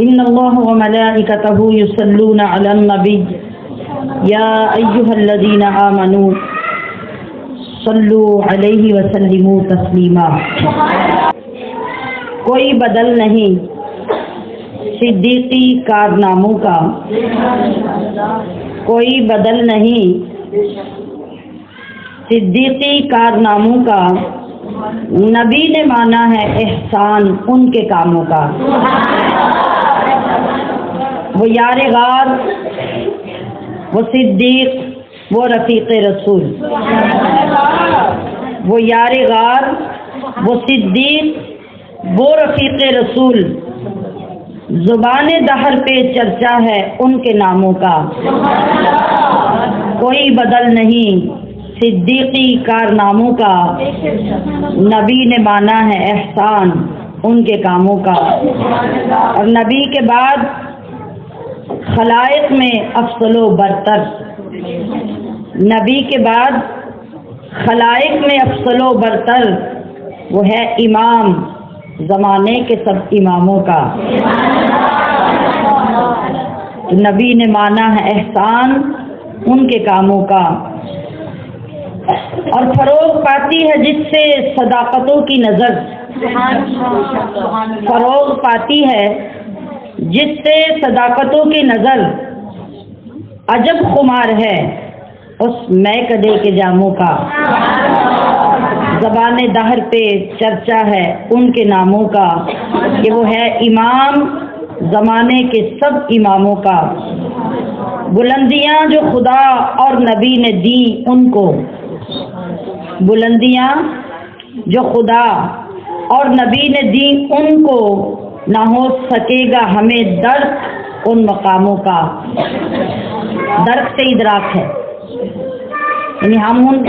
ان اللہ وملائکتہ یصلون علی النبی یا ایھا الذین آمنوا صلوا علیہ وسلموا تسلیما۔ کوئی بدل نہیں صدیقی کارناموں کا، کوئی بدل نہیں صدیقی کارناموں کا، نبی نے مانا ہے احسان ان کے کاموں کا۔ وہ یار غار، وہ صدیق، وہ رفیق رسول، وہ یار غار، وہ صدیق، وہ رفیق رسول، زبان دہر پہ چرچا ہے ان کے ناموں کا۔ کوئی بدل نہیں صدیقی کارناموں کا، نبی نے مانا ہے احسان ان کے کاموں کا۔ اور نبی کے بعد خلائق میں افضل و برتر، نبی کے بعد خلائق میں افضل و برتر وہ ہے امام زمانے کے سب اماموں کا۔ نبی نے مانا ہے احسان ان کے کاموں کا۔ اور فروغ پاتی ہے جس سے صداقتوں کی نظر، فروغ پاتی ہے جس سے صداقتوں کی نظر، عجب خمار ہے اس میں کدے کے جاموں کا۔ زبان دہر پہ چرچا ہے ان کے ناموں کا کہ وہ ہے امام زمانے کے سب اماموں کا۔ بلندیاں جو خدا اور نبی نے دی ان کو، بلندیاں جو خدا اور نبی نے دی ان کو، نہ ہو سکے گا ہمیں درک ان مقاموں کا۔ درک سے ادراک ہے، یعنی ہم ان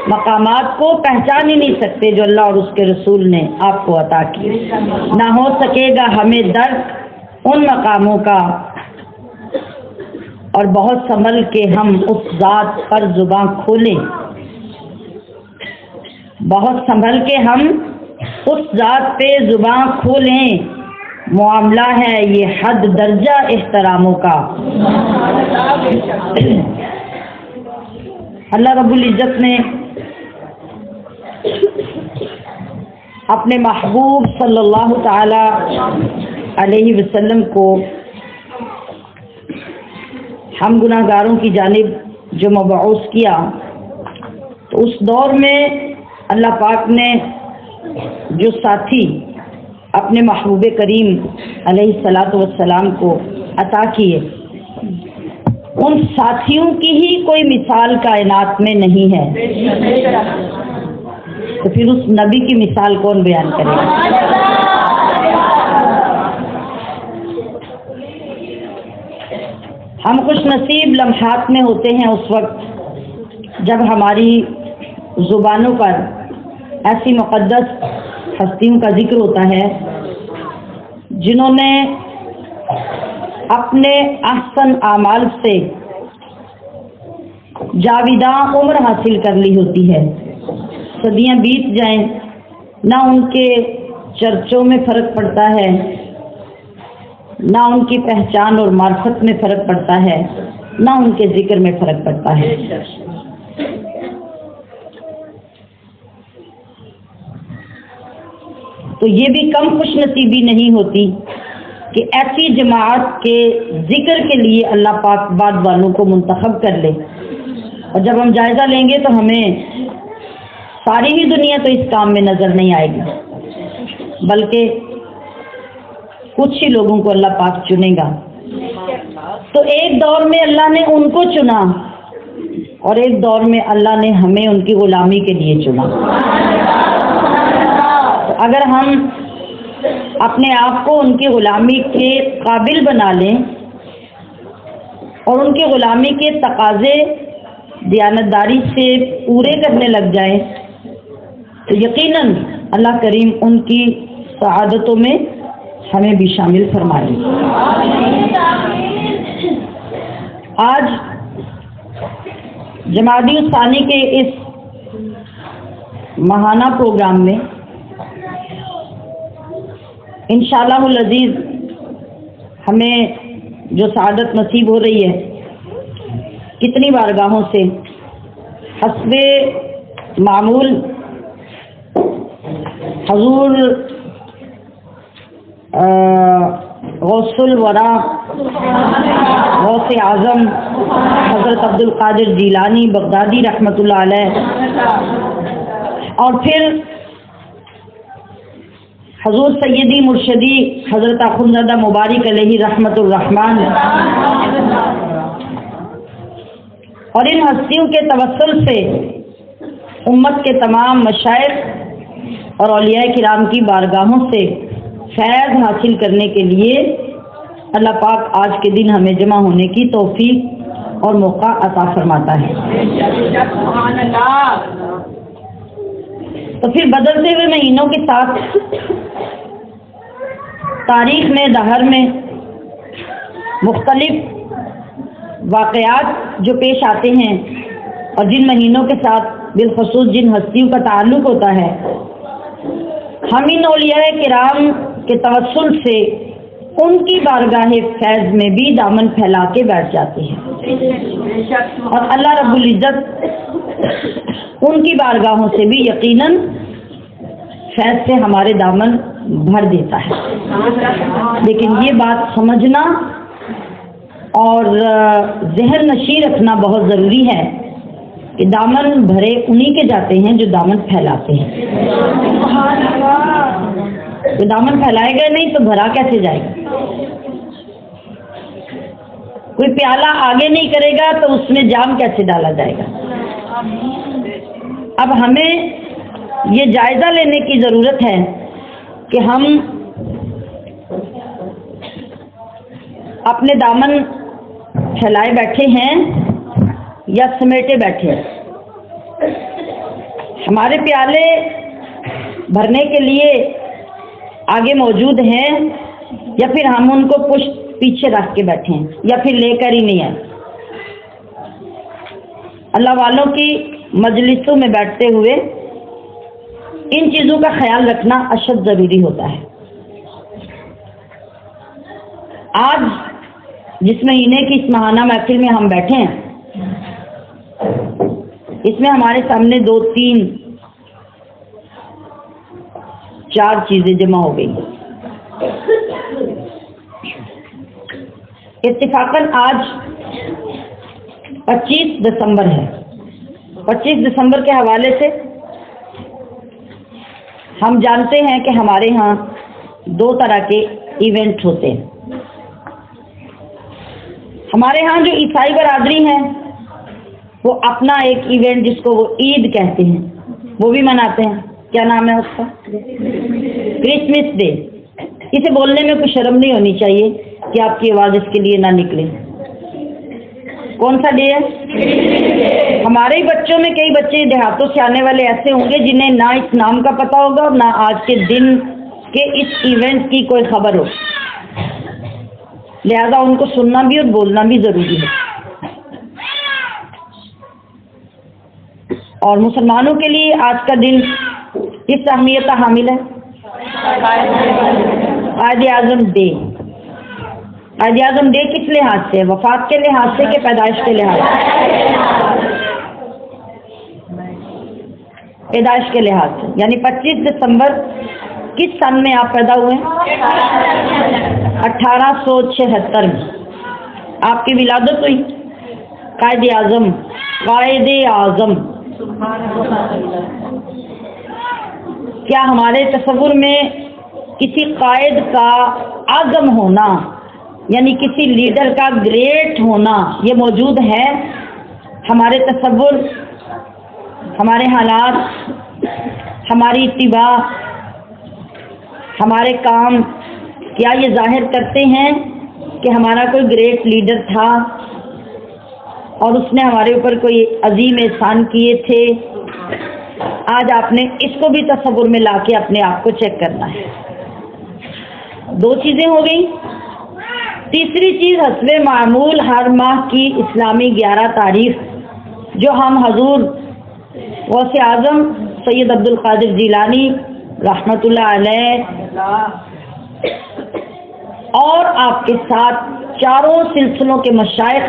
مقامات کو پہچان ہی نہیں سکتے جو اللہ اور اس کے رسول نے آپ کو عطا کی۔ نہ ہو سکے گا ہمیں درک ان مقاموں کا، اور بہت سنبھل کے ہم اس ذات پر زباں کھولیں، بہت سنبھل کے ہم اس ذات پہ زباں کھولیں، معاملہ ہے یہ حد درجہ احتراموں کا۔ اللہ رب العزت نے اپنے محبوب صلی اللہ تعالی علیہ وسلم کو ہم گناہ گاروں کی جانب جو مبعوث کیا، تو اس دور میں اللہ پاک نے جو ساتھی اپنے محبوب کریم علیہ الصلاۃ والسلام کو عطا کیے، ان ساتھیوں کی ہی کوئی مثال کائنات میں نہیں ہے، تو پھر اس نبی کی مثال کون بیان کرے گا؟ ہم خوش نصیب لمحات میں ہوتے ہیں اس وقت جب ہماری زبانوں پر ایسی مقدس ہستیوں کا ذکر ہوتا ہے جنہوں نے اپنے احسن اعمال سے جاویداں عمر حاصل کر لی ہوتی ہے، صدیاں بیت جائیں نہ ان کے چرچوں میں فرق پڑتا ہے، نہ ان کی پہچان اور معرفت میں فرق پڑتا ہے، نہ ان کے ذکر میں فرق پڑتا ہے۔ تو یہ بھی کم خوش نصیبی نہیں ہوتی کہ ایسی جماعت کے ذکر کے لیے اللہ پاک بعد والوں کو منتخب کر لے، اور جب ہم جائزہ لیں گے تو ہمیں ساری ہی دنیا تو اس کام میں نظر نہیں آئے گی، بلکہ کچھ ہی لوگوں کو اللہ پاک چنے گا۔ تو ایک دور میں اللہ نے ان کو چنا، اور ایک دور میں اللہ نے ہمیں ان کی غلامی کے لیے چنا۔ اگر ہم اپنے آپ کو ان کی غلامی کے قابل بنا لیں اور ان کی غلامی کے تقاضے دیانتداری سے پورے کرنے لگ جائیں تو یقیناً اللہ کریم ان کی سعادتوں میں ہمیں بھی شامل فرمائے۔ آج جمادی الثانی کے اس ماہانہ پروگرام میں انشاءاللہ العزیز ہمیں جو سعادت نصیب ہو رہی ہے کتنی بارگاہوں سے حسب معمول حضور غوث الورا غوث اعظم حضرت عبد القادر جیلانی بغدادی رحمۃ اللہ علیہ، اور پھر حضور سیدی مرشدی حضرت اخندزادہ مبارک علیہ رحمت الرحمن، اور ان ہستیوں کے توسل سے امت کے تمام مشائخ اور اولیاء کرام کی بارگاہوں سے فیض حاصل کرنے کے لیے اللہ پاک آج کے دن ہمیں جمع ہونے کی توفیق اور موقع عطا فرماتا ہے۔ تو پھر بدلتے ہوئے مہینوں کے ساتھ تاریخ میں دہر میں مختلف واقعات جو پیش آتے ہیں اور جن مہینوں کے ساتھ بالخصوص جن ہستیوں کا تعلق ہوتا ہے، ہم ان اولیاء کرام کے توسل سے ان کی بارگاہ فیض میں بھی دامن پھیلا کے بیٹھ جاتے ہیں، اور اللہ رب العزت ان کی بارگاہوں سے بھی یقیناً فیض سے ہمارے دامن بھر دیتا ہے۔ لیکن یہ بات سمجھنا اور ذہن نشین رکھنا بہت ضروری ہے کہ دامن بھرے انہی کے جاتے ہیں جو دامن پھیلاتے ہیں۔ تو دامن پھیلائے گا نہیں تو بھرا کیسے جائے گا؟ کوئی پیالہ آگے نہیں کرے گا تو اس میں جام کیسے ڈالا جائے گا؟ اب ہمیں یہ جائزہ لینے کی ضرورت ہے کہ ہم اپنے دامن پھیلائے بیٹھے ہیں یا سمیٹے بیٹھے ہیں۔ ہمارے پیالے بھرنے کے لیے آگے موجود ہیں یا پھر ہم ان کو پشت پیچھے رکھ کے بیٹھے ہیں یا پھر لے کر ہی نہیں آئے؟ اللہ والوں کی مجلسوں میں بیٹھتے ہوئے ان چیزوں کا خیال رکھنا اشد ضروری ہوتا ہے۔ آج جس مہینے کی اس ماہانہ محفل میں ہم بیٹھے ہیں، اس میں ہمارے سامنے 2 3 4 چیزیں جمع ہو گئی۔ اتفاقاً آج 25 دسمبر ہے۔ 25 دسمبر کے حوالے سے ہم جانتے ہیں کہ ہمارے ہاں 2 طرح کے ایونٹ ہوتے ہیں۔ ہمارے ہاں جو عیسائی برادری ہیں وہ اپنا ایک ایونٹ جس کو وہ عید کہتے ہیں وہ بھی مناتے ہیں۔ کیا نام ہے اس کا؟ Christmas day. اسے بولنے میں کوئی شرم نہیں ہونی چاہیے کہ آپ کی آواز اس کے لیے نہ نکلے۔ کون سا ڈے ہے؟ ہمارے ہی بچوں میں کئی بچے دیہاتوں سے آنے والے ایسے ہوں گے جنہیں نہ اس نام کا پتہ ہوگا اور نہ آج کے دن کے اس ایونٹ کی کوئی خبر ہو، لہذا ان کو سننا بھی اور بولنا بھی ضروری ہے۔ اور مسلمانوں کے لیے آج کا دن کس اہمیت کا حامل ہے؟ قائد اعظم ڈے۔ قائد اعظم ڈے کس لحاظ سے؟ وفات کے لحاظ سے کہ پیدائش کے لحاظ سے؟ پیدائش کے لحاظ سے، یعنی 25 دسمبر کس سن میں آپ پیدا ہوئے؟ 1876 میں آپ کی ولادت ہوئی۔ قائد اعظم، قائد اعظم، کیا ہمارے تصور میں کسی قائد کا اعظم ہونا یعنی کسی لیڈر کا گریٹ ہونا یہ موجود ہے؟ ہمارے تصور، ہمارے حالات، ہماری اتباع، ہمارے کام کیا یہ ظاہر کرتے ہیں کہ ہمارا کوئی گریٹ لیڈر تھا اور اس نے ہمارے اوپر کوئی عظیم احسان کیے تھے؟ آج آپ نے اس کو بھی تصور میں لا کے اپنے آپ کو چیک کرنا ہے۔ 2 چیزیں ہو گئیں۔ تیسری چیز حسب معمول ہر ماہ کی اسلامی 11 تاریخ جو ہم حضور غوث اعظم سید عبد القادر جیلانی رحمۃ اللہ علیہ اور آپ کے ساتھ چاروں سلسلوں کے مشائخ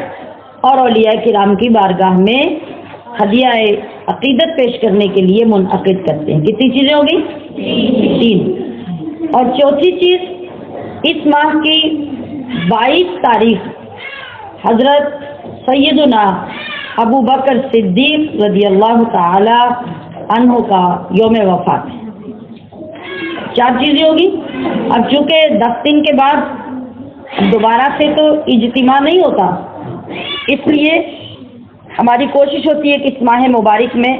اور اولیاء کرام کی بارگاہ میں ہدیہ عقیدت پیش کرنے کے لیے منعقد کرتے ہیں۔ کتنی چیزیں ہوگی؟ 3۔ اور چوتھی چیز، اس ماہ کی 22 تاریخ حضرت سیدنا ابو بکر صدیق رضی اللہ تعالی عنہ کا یوم وفات ہے۔ 4 چیزیں ہوگی۔ اب چونکہ 10 دن کے بعد دوبارہ سے تو اجتماع نہیں ہوتا، اس لیے ہماری کوشش ہوتی ہے کہ اس ماہ مبارک میں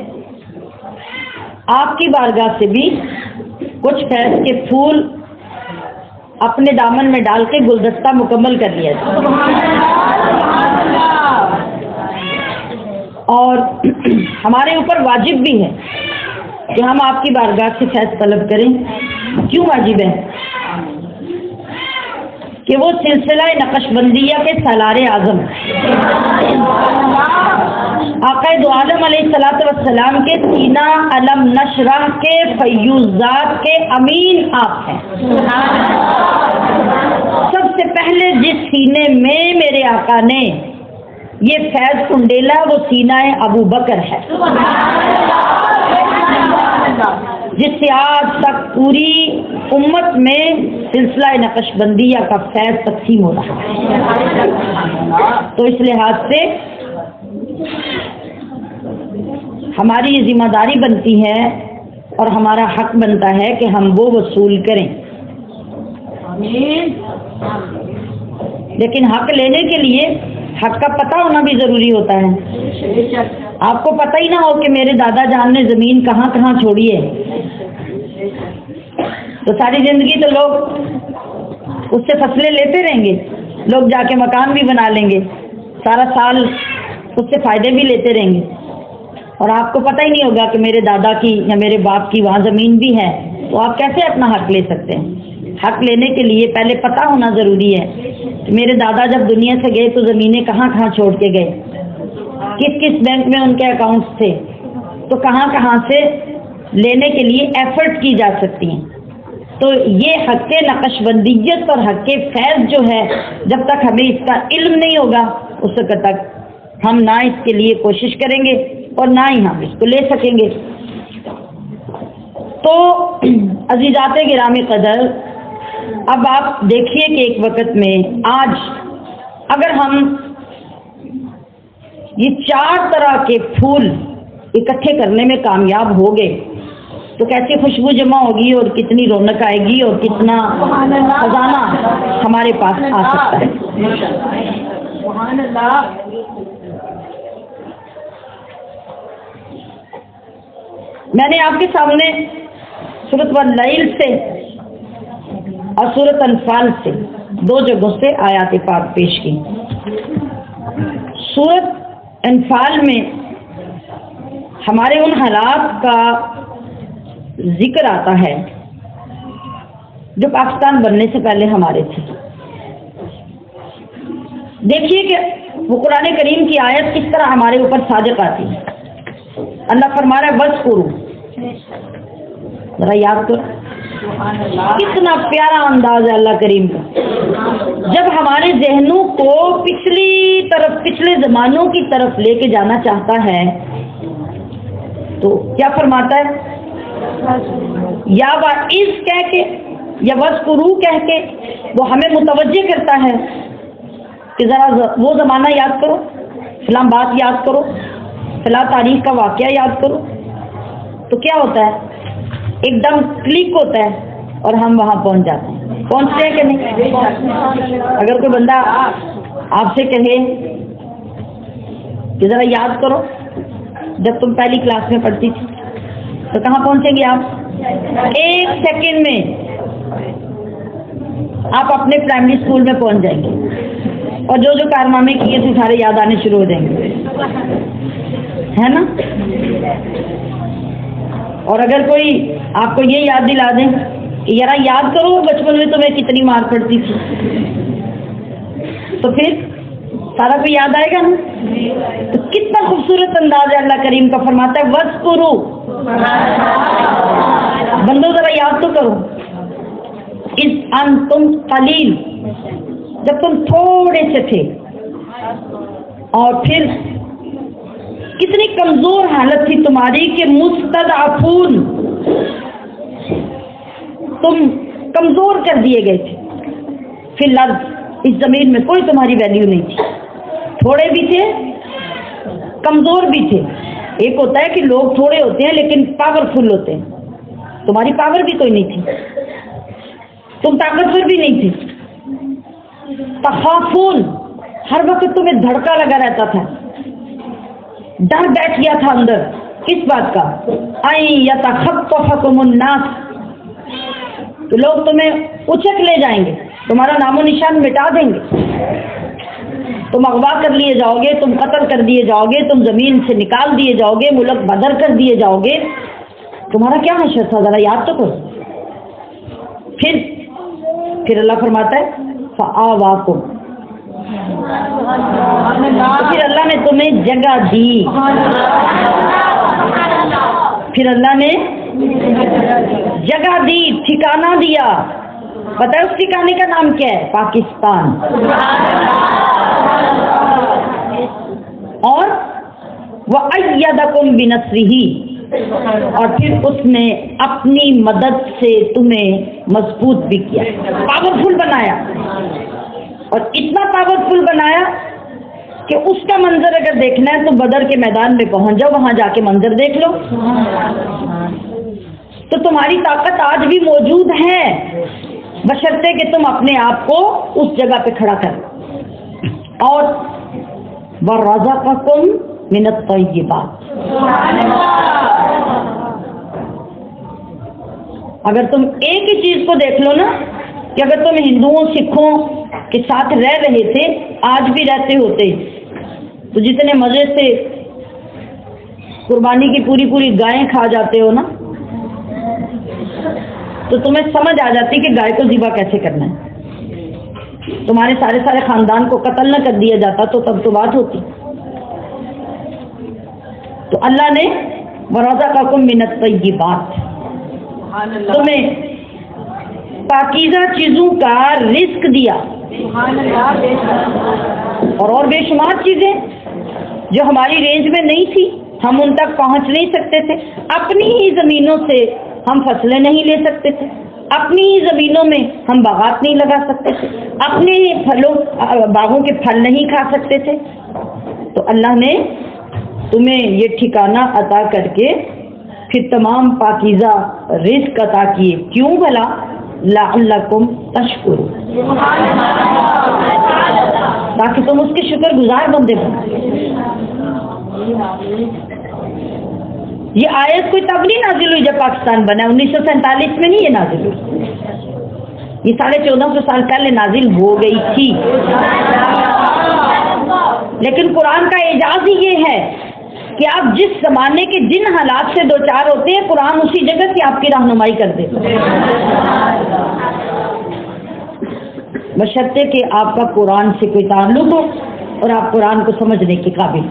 آپ کی بارگاہ سے بھی کچھ فیض کے پھول اپنے دامن میں ڈال کے گلدستہ مکمل کر لیا جائے، اور ہمارے اوپر واجب بھی ہے کہ ہم آپ کی بارگاہ سے فیض طلب کریں۔ کیوں واجب ہے؟ کہ وہ سلسلہ نقش بندیہ کے سالار اعظم آقا دو عالم علیہ الصلوۃ والسلام کے سینہ علم نشرح کے فیوزات کے امین آپ ہیں۔ سب سے پہلے جس سینے میں میرے آقا نے یہ فیض کنڈیلا وہ سینہ ابو بکر ہے، جس سے آج تک پوری امت میں سلسلہ نقش بندیہ کا فیض تقسیم ہو رہا ہے۔ تو اس لحاظ سے ہماری یہ ذمہ داری بنتی ہے اور ہمارا حق بنتا ہے کہ ہم وہ وصول کریں، لیکن حق لینے کے لیے حق کا پتہ ہونا بھی ضروری ہوتا ہے۔ آپ کو پتہ ہی نہ ہو کہ میرے دادا جان نے زمین کہاں کہاں چھوڑی ہے، تو ساری زندگی تو لوگ اس سے فصلیں لیتے رہیں گے، لوگ جا کے مکان بھی بنا لیں گے، سارا سال اس سے فائدے بھی لیتے رہیں گے، اور آپ کو پتہ ہی نہیں ہوگا کہ میرے دادا کی یا میرے باپ کی وہاں زمین بھی ہے، تو آپ کیسے اپنا حق لے سکتے ہیں؟ حق لینے کے لیے پہلے پتہ ہونا ضروری ہے کہ میرے دادا جب دنیا سے گئے تو زمینیں کہاں کہاں چھوڑ کے گئے، کس کس بینک میں ان کے اکاؤنٹس تھے، تو کہاں کہاں سے لینے کے لیے ایفرٹ کی جا سکتی ہیں۔ تو یہ حق نقش بندیت اور حق فیض جو ہے، جب تک ہمیں اس کا علم نہیں ہوگا اس وقت تک ہم نہ اس کے لیے کوشش کریں گے اور نہ ہی ہم اس کو لے سکیں گے۔ تو عزیزات گرامی قدر، اب آپ دیکھیے کہ ایک وقت میں آج اگر ہم یہ 4 طرح کے پھول اکٹھے کرنے میں کامیاب ہو گئے تو کیسی خوشبو جمع ہوگی اور کتنی رونق آئے گی اور کتنا خزانہ ہمارے پاس آ سکتا ہے۔ میں نے آپ کے سامنے سورۃ واللیل سے اور سورۃ انفال سے 2 جگہوں سے آیات پاک پیش کی۔ سورۃ انفال میں ہمارے ان حالات کا ذکر آتا ہے جو پاکستان بننے سے پہلے ہمارے تھے۔ دیکھیے کہ وہ قرآن کریم کی آیت کس طرح ہمارے اوپر صادق آتی ہے۔ اللہ فرما رہا ہے وَاذْكُرُوا، ذرا یاد کرو، کتنا پیارا انداز ہے اللہ کریم کا، جب ہمارے ذہنوں کو پچھلے زمانوں کی طرف لے کے جانا چاہتا ہے تو کیا فرماتا ہے؟ یا وَإِذْ کہہ کے یا وَاذْكُرُوا کہہ کے وہ ہمیں متوجہ کرتا ہے کہ ذرا وہ زمانہ یاد کرو، فلاں بات یاد کرو، فلاں تاریخ کا واقعہ یاد کرو، تو کیا ہوتا ہے؟ ایک دم کلک ہوتا ہے اور ہم وہاں پہنچ جاتے ہیں۔ پہنچتے ہیں کہ نہیں؟ اگر کوئی بندہ آپ سے کہے کہ ذرا یاد کرو جب تم پہلی کلاس میں پڑھتی تھی، تو کہاں پہنچیں گے آپ؟ 1 سیکنڈ میں آپ اپنے پرائمری اسکول میں پہنچ جائیں گے اور جو جو کارنامے کیے تھے سارے یاد آنے شروع ہو جائیں گے، ہے نا؟ اور اگر کوئی آپ کو یہ یاد دلا دیں کہ ذرا یاد کرو بچپن میں تمہیں کتنی مار پڑتی تھی، تو پھر سارا کوئی یاد آئے گا نا؟ تو کتنا خوبصورت انداز ہے اللہ کریم کا، فرماتا ہے وَاذْكُرُوا، بندو ذرا یاد تو کرو۔ اذ انتم قلیل، جب تم تھوڑے سے تھے، اور پھر کتنی کمزور حالت تھی تمہاری کہ مستضعفون، تم کمزور کر دیے گئے تھے، فی الارض، اس زمین میں کوئی تمہاری ویلیو نہیں تھی، تھوڑے بھی تھے کمزور بھی تھے۔ ایک ہوتا ہے کہ لوگ تھوڑے ہوتے ہیں لیکن پاورفل ہوتے ہیں، تمہاری پاور بھی کوئی نہیں تھی، تم طاقتور بھی نہیں تھے۔ تخافون، ہر وقت تمہیں دھڑکا لگا رہتا تھا، ڈر بیٹھ گیا تھا اندر، کس بات کا؟ ان یتخطفکم الناس، تو لوگ تمہیں اچک لے جائیں گے، تمہارا نام و نشان مٹا دیں گے، تم اغوا کر لیے جاؤ گے، تم قتل کر دیے جاؤ گے، تم زمین سے نکال دیے جاؤ گے، ملک بدر کر دیے جاؤ گے، تمہارا کیا حشر تھا ذرا یاد تو کرو۔ پھر اللہ فرماتا ہے فآواکم، پھر اللہ نے تمہیں جگہ دی، پھر اللہ نے جگہ دی، ٹھکانہ دیا۔ پتہ ہے اس ٹھکانے کا نام کیا ہے؟ پاکستان۔ اور وَأَيَّدَكُمْ بِنَصْرِهِ، اور پھر اس نے اپنی مدد سے تمہیں مضبوط بھی کیا، پاورفل بنایا، اور اتنا پاورفل بنایا کہ اس کا منظر اگر دیکھنا ہے تو بدر کے میدان میں پہنچ جاؤ، وہاں جا کے منظر دیکھ لو۔ تو تمہاری طاقت آج بھی موجود ہے، بشرطے کہ تم اپنے آپ کو اس جگہ پہ کھڑا کرو۔ اور وَرَزَقَكُم مِّنَ الطَّيِّبَاتِ، اگر تم ایک ہی چیز کو دیکھ لو نا، کہ اگر تم ہندوؤں سکھوں کے ساتھ رہ رہے تھے، آج بھی رہتے ہوتے، تو جتنے مزے سے قربانی کی پوری پوری گائیں کھا جاتے ہو نا، تو تمہیں سمجھ آ جاتی کہ گائے کو ذبح کیسے کرنا ہے، تمہارے سارے خاندان کو قتل نہ کر دیا جاتا تو تب تو بات ہوتی۔ تو اللہ نے وَرَزَقَكُم مِّنَ الطَّيِّبَاتِ، تمہیں پاکیزہ چیزوں کا رزق دیا، اور بے شمار چیزیں جو ہماری رینج میں نہیں تھی، ہم ان تک پہنچ نہیں سکتے تھے، اپنی ہی زمینوں سے ہم فصلیں نہیں لے سکتے تھے، اپنی ہی زمینوں میں ہم باغات نہیں لگا سکتے تھے، اپنے ہی باغوں کے پھل نہیں کھا سکتے تھے، تو اللہ نے تمہیں یہ ٹھکانہ عطا کر کے پھر تمام پاکیزہ رزق عطا کیے، کیوں بھلا؟ لعلکم تشکرون، تاکہ تم اس کے شکر گزار بندے بنو۔ یہ آیت کوئی تب نہیں نازل ہوئی جب پاکستان بنا، 1947 میں نہیں یہ نازل ہوئی، یہ 1450 سال پہلے نازل ہو گئی تھی، لیکن قرآن کا اعجاز ہی یہ ہے کہ آپ جس زمانے کے جن حالات سے دوچار ہوتے ہیں، قرآن اسی جگہ سے آپ کی رہنمائی کر دیتا ہے، بشرطے کہ آپ کا قرآن سے کوئی تعلق ہو اور آپ قرآن کو سمجھنے کے قابل۔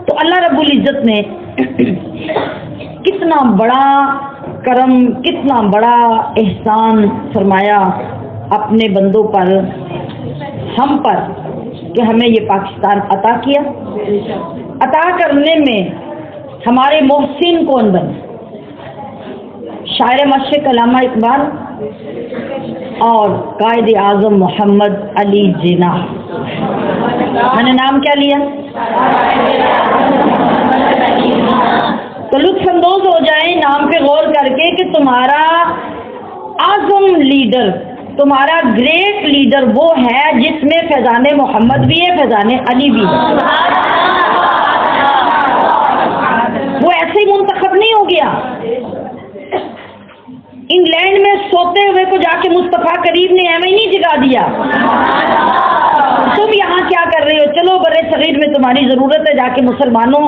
تو اللہ رب العزت نے کتنا بڑا کرم، کتنا بڑا احسان فرمایا اپنے بندوں پر، ہم پر، کہ ہمیں یہ پاکستان عطا کیا۔ عطا کرنے میں ہمارے محسن کون بنے؟ شاعر مشرق علامہ اقبال اور قائد اعظم محمد علی جناح۔ میں نے نام کیا لیا؟ تو لطف اندوز ہو جائیں نام پہ غور کر کے کہ تمہارا اعظم لیڈر، تمہارا گریٹ لیڈر وہ ہے جس میں فیضان محمد بھی ہے، فیضان علی بھی ہے، وہ ایسے ہی منتخب نہیں ہو گیا۔ انگلینڈ میں سوتے ہوئے کو جا کے مصطفیٰ کریم نے ایویں نہیں جگا دیا، تم یہاں کیا کر رہے ہو؟ چلو برے صغیر میں تمہاری ضرورت ہے، جا کے مسلمانوں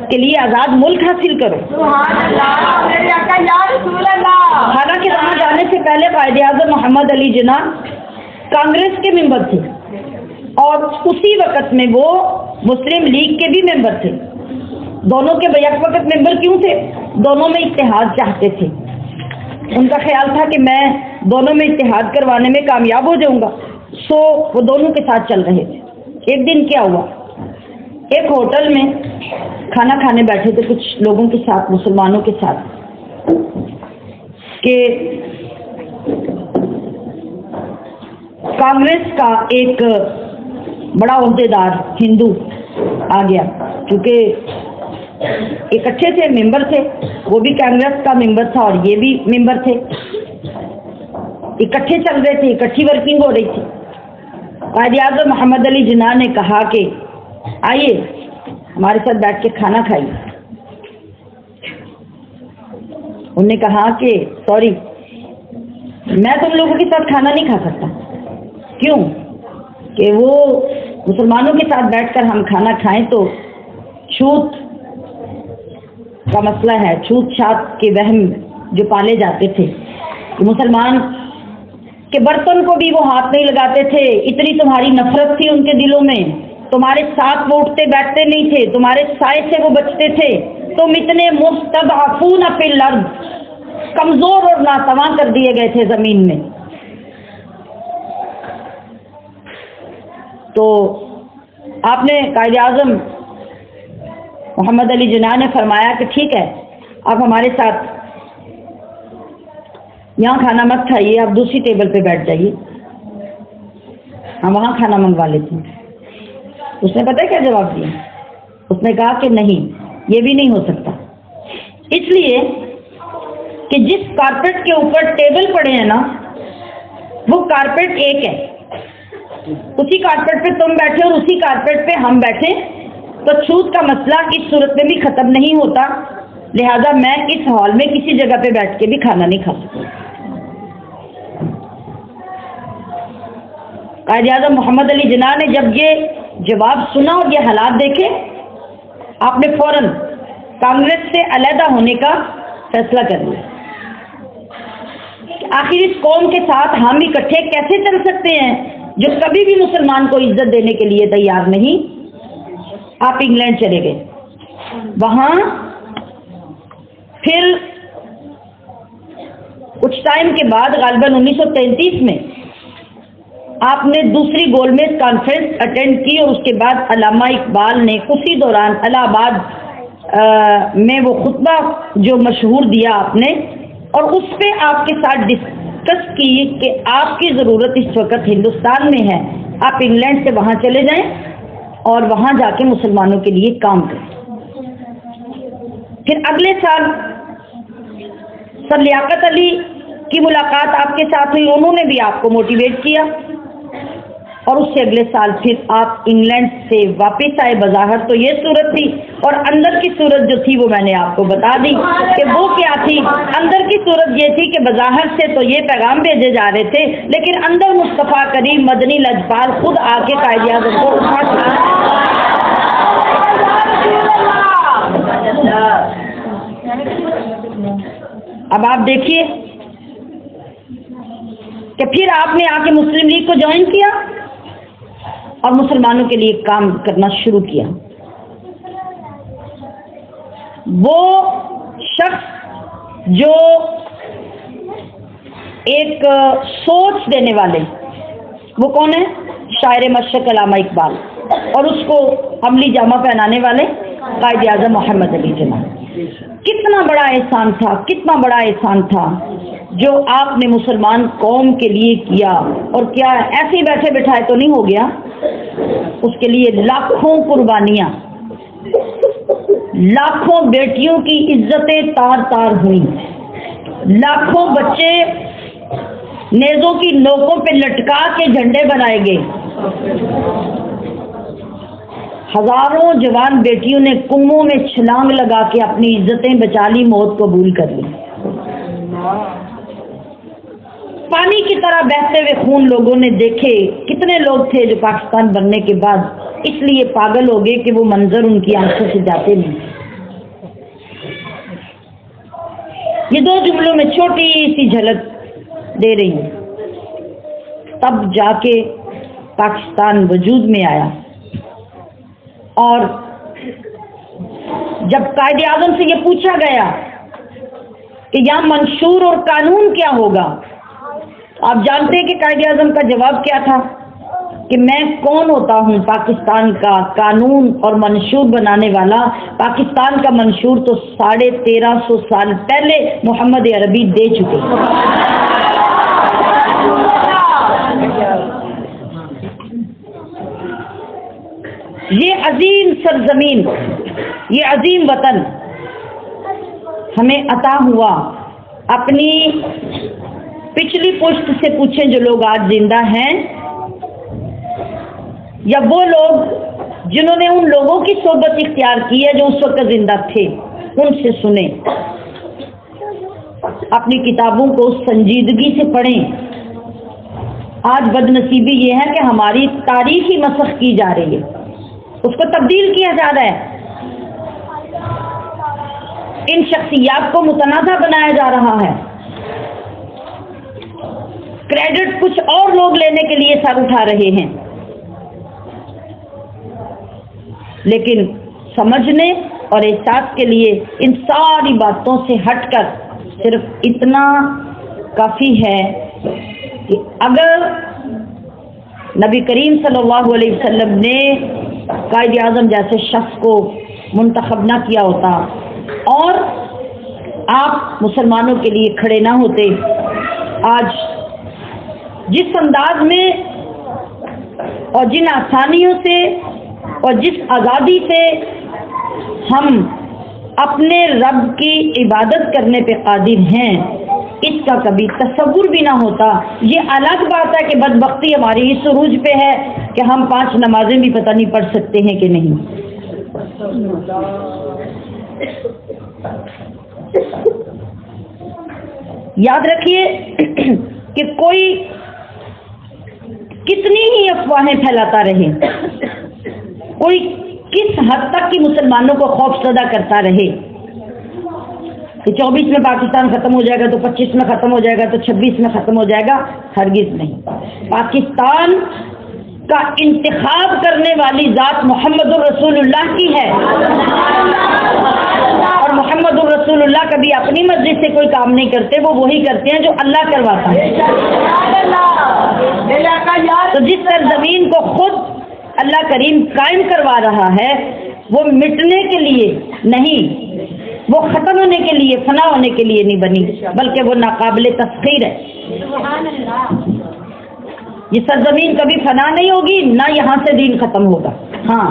کے لیے آزاد ملک حاصل کرو۔ حالانکہ وہاں جانے سے پہلے قائد اعظم محمد علی جناح کانگریس کے ممبر تھے، اور اسی وقت میں وہ مسلم لیگ کے بھی ممبر تھے۔ دونوں کے بیک وقت ممبر کیوں تھے؟ دونوں میں اتحاد چاہتے تھے، ان کا خیال تھا کہ میں دونوں میں اتحاد کروانے میں کامیاب ہو جاؤں گا، سو وہ دونوں کے ساتھ چل رہے تھے۔ ایک دن کیا ہوا، ایک ہوٹل میں کھانا کھانے بیٹھے تھے کچھ لوگوں کے ساتھ، مسلمانوں کے ساتھ، کہ کانگریس کا ایک بڑا عہدیدار ہندو آ گیا، کیونکہ اکٹھے تھے، ممبر تھے، وہ بھی کانگریس کا ممبر تھا اور یہ بھی ممبر تھے، اکٹھے چل رہے تھے، اکٹھی ورکنگ ہو رہی تھی۔ قائد اعظم محمد علی جناح نے کہا کہ آئیے ہمارے ساتھ بیٹھ کے کھانا کھائیے۔ انہوں نے کہا کہ سوری، میں تم لوگوں کے ساتھ کھانا نہیں کھا سکتا۔ کیوں؟ کہ وہ مسلمانوں کے ساتھ بیٹھ کر ہم کھانا کھائیں تو چھوت کا مسئلہ ہے، چھوت چھات کے وہم جو پالے جاتے تھے، مسلمان کے برتن کو بھی وہ ہاتھ نہیں لگاتے تھے، اتنی تمہاری نفرت تھی ان کے دلوں میں، تمہارے ساتھ وہ اٹھتے بیٹھتے نہیں تھے، تمہارے سائے سے وہ بچتے تھے، تم اتنے مستضعفون فی الارض، کمزور اور ناتواں کر دیے گئے تھے زمین میں۔ تو آپ نے قائد اعظم محمد علی جناح نے فرمایا کہ ٹھیک ہے، آپ ہمارے ساتھ یہاں کھانا مت کھائیے، آپ دوسری ٹیبل پہ بیٹھ جائیے، ہم وہاں کھانا منگوا لیتے ہیں۔ اس نے پتہ کیا جواب دیا؟ اس نے کہا کہ نہیں، یہ بھی نہیں ہو سکتا، اس لیے کہ جس کارپیٹ کے اوپر ٹیبل پڑے ہیں نا، وہ کارپیٹ ایک ہے، اسی کارپیٹ پہ تم بیٹھے اور اسی کارپیٹ پہ ہم بیٹھے تو چھوت کا مسئلہ اس صورت میں بھی ختم نہیں ہوتا، لہذا میں اس ہال میں کسی جگہ پہ بیٹھ کے بھی کھانا نہیں کھا سکتا۔ قائد اعظم محمد علی جناح نے جب یہ جواب سنا اور یہ حالات دیکھے، آپ نے فوراً کانگریس سے علیحدہ ہونے کا فیصلہ کر لیا۔ آخر اس قوم کے ساتھ ہم اکٹھے کیسے چل سکتے ہیں جو کبھی بھی مسلمان کو عزت دینے کے لیے تیار نہیں؟ آپ انگلینڈ چلے گئے، وہاں پھر کچھ ٹائم کے بعد غالباً 1933 میں آپ نے دوسری گول میز کانفرنس اٹینڈ کی، اور اس کے بعد علامہ اقبال نے اسی دوران الہ آباد میں وہ خطبہ جو مشہور دیا آپ نے، اور اس پہ آپ کے ساتھ ڈسکس کی کہ آپ کی ضرورت اس وقت ہندوستان میں ہے، آپ انگلینڈ سے وہاں چلے جائیں اور وہاں جا کے مسلمانوں کے لیے کام کریں۔ پھر اگلے سال سر لیاقت علی کی ملاقات آپ کے ساتھ ہوئی، انہوں نے بھی آپ کو موٹیویٹ کیا، اور اس سے اگلے سال پھر آپ انگلینڈ سے واپس آئے۔ بظاہر تو یہ صورت تھی، اور اندر کی صورت جو تھی وہ میں نے آپ کو بتا دی کہ وہ کیا تھی۔ اندر کی صورت یہ تھی کہ بظاہر سے تو یہ پیغام بھیجے جا رہے تھے، لیکن اندر مصطفیٰ کریم مدنی لجپال خود آ کے قائد اعظم کو اٹھا اب آپ دیکھیے کہ پھر آپ نے آ کے مسلم لیگ کو جوائن کیا اور مسلمانوں کے لیے کام کرنا شروع کیا۔ وہ شخص جو ایک سوچ دینے والے، وہ کون ہے؟ شاعر مشرق علامہ اقبال، اور اس کو عملی جامہ پہنانے والے قائد اعظم محمد علی جناح۔ کتنا بڑا احسان تھا، کتنا بڑا احسان تھا جو آپ نے مسلمان قوم کے لیے کیا، اور کیا ایسے ہی بیٹھے بٹھائے تو نہیں ہو گیا، اس کے لیے لاکھوں قربانیاں، لاکھوں بیٹیوں کی عزتیں تار تار ہوئیں، لاکھوں بچے نیزوں کی نوکوں پہ لٹکا کے جھنڈے بنائے گئے، ہزاروں جوان بیٹیوں نے کنووں میں چھلانگ لگا کے اپنی عزتیں بچا لی، موت قبول کر لی۔ پانی کی طرح بہتے ہوئے خون لوگوں نے دیکھے، کتنے لوگ تھے جو پاکستان بننے کے بعد اس لیے پاگل ہو گئے کہ وہ منظر ان کی آنکھوں سے جاتے نہیں۔ یہ دو جملوں میں چھوٹی سی جھلک دے رہی ہوں، تب جا کے پاکستان وجود میں آیا۔ اور جب قائد اعظم سے یہ پوچھا گیا کہ یہاں منشور اور قانون کیا ہوگا؟ آپ جانتے ہیں کہ قائد اعظم کا جواب کیا تھا کہ میں کون ہوتا ہوں پاکستان کا قانون اور منشور بنانے والا؟ پاکستان کا منشور تو 1350 سال پہلے محمد عربی دے چکے۔ یہ عظیم سرزمین، یہ عظیم وطن ہمیں عطا ہوا اپنی پچھلی پشت سے پوچھیں جو لوگ آج زندہ ہیں یا وہ لوگ جنہوں نے ان لوگوں کی صحبت اختیار کی ہے جو اس وقت زندہ تھے، ان سے سنیں، اپنی کتابوں کو سنجیدگی سے پڑھیں۔ آج بدنصیبی یہ ہے کہ ہماری تاریخ ہی مسخ کی جا رہی ہے، اس کو تبدیل کیا جا رہا ہے، ان شخصیات کو متنازع بنایا جا رہا ہے، کریڈٹ کچھ اور لوگ لینے کے لیے سر اٹھا رہے ہیں۔ لیکن سمجھنے اور احساس کے لیے ان ساری باتوں سے ہٹ کر صرف اتنا کافی ہے کہ اگر نبی کریم صلی اللہ علیہ وسلم نے قائد اعظم جیسے شخص کو منتخب نہ کیا ہوتا اور آپ مسلمانوں کے لیے کھڑے نہ ہوتے، آج جس انداز میں اور جن آسانیوں سے اور جس آزادی سے ہم اپنے رب کی عبادت کرنے پہ قادر ہیں، اس کا کبھی تصور بھی نہ ہوتا۔ یہ الگ بات ہے کہ بدبختی ہماری اس عروج پہ ہے کہ ہم 5 نمازیں بھی پتہ نہیں پڑھ سکتے ہیں کہ نہیں۔ یاد رکھیے کہ کوئی کتنی ہی افواہیں پھیلاتا رہے، کوئی کس حد تک کی مسلمانوں کو خوف زدہ کرتا رہے کہ 24 میں پاکستان ختم ہو جائے گا تو 25 میں ختم ہو جائے گا تو 26 میں ختم ہو جائے گا، ہرگز نہیں۔ پاکستان کا انتخاب کرنے والی ذات محمد الرسول اللہ کی ہے، اور محمد الرسول اللہ کبھی اپنی مرضی سے کوئی کام نہیں کرتے، وہ وہی کرتے ہیں جو اللہ کرواتا ہے۔ تو جس سرزمین کو خود اللہ کریم قائم کروا رہا ہے وہ مٹنے کے لیے نہیں، وہ ختم ہونے کے لیے، فنا ہونے کے لیے نہیں بنی، بلکہ وہ ناقابل تسخیر ہے۔ یہ سرزمین کبھی فنا نہیں ہوگی، نہ یہاں سے دین ختم ہوگا۔ ہاں،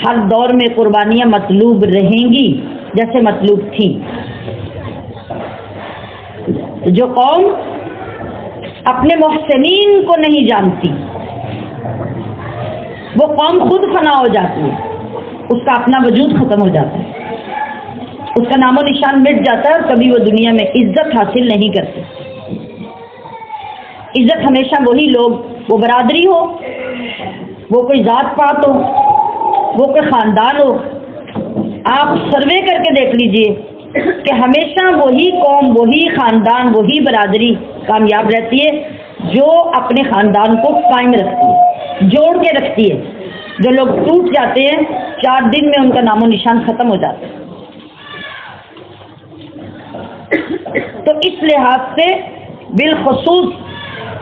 ہر دور میں قربانیاں مطلوب رہیں گی جیسے مطلوب تھیں۔ جو قوم اپنے محسنین کو نہیں جانتی وہ قوم خود فنا ہو جاتی ہے، اس کا اپنا وجود ختم ہو جاتا ہے، اس کا نام و نشان مٹ جاتا ہے اور کبھی وہ دنیا میں عزت حاصل نہیں کرتے۔ عزت ہمیشہ وہی لوگ، وہ برادری ہو، وہ کوئی ذات پات ہو، وہ کوئی خاندان ہو، آپ سروے کر کے دیکھ لیجئے کہ ہمیشہ وہی قوم، وہی خاندان، وہی برادری کامیاب رہتی ہے جو اپنے خاندان کو قائم رکھتی ہے، جوڑ کے رکھتی ہے۔ جو لوگ ٹوٹ جاتے ہیں 4 دن میں ان کا نام و نشان ختم ہو جاتا ہے۔ تو اس لحاظ سے بالخصوص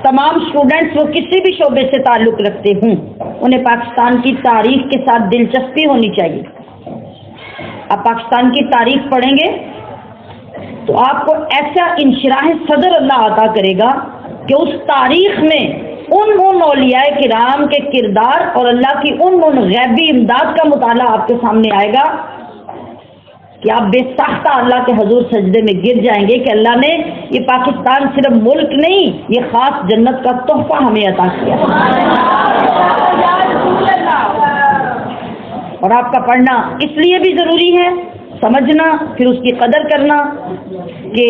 تمام اسٹوڈنٹس وہ کسی بھی شعبے سے تعلق رکھتے ہوں، انہیں پاکستان کی تاریخ کے ساتھ دلچسپی ہونی چاہیے۔ آپ پاکستان کی تاریخ پڑھیں گے تو آپ کو ایسا انشراح صدر اللہ عطا کرے گا کہ اس تاریخ میں ان اولیاء کرام کے کردار اور اللہ کی ان غیبی امداد کا مطالعہ آپ کے سامنے آئے گا کہ آپ بے ساختہ اللہ کے حضور سجدے میں گر جائیں گے کہ اللہ نے یہ پاکستان صرف ملک نہیں، یہ خاص جنت کا تحفہ ہمیں عطا کیا۔ اور آپ کا پڑھنا اس لیے بھی ضروری ہے، سمجھنا، پھر اس کی قدر کرنا کہ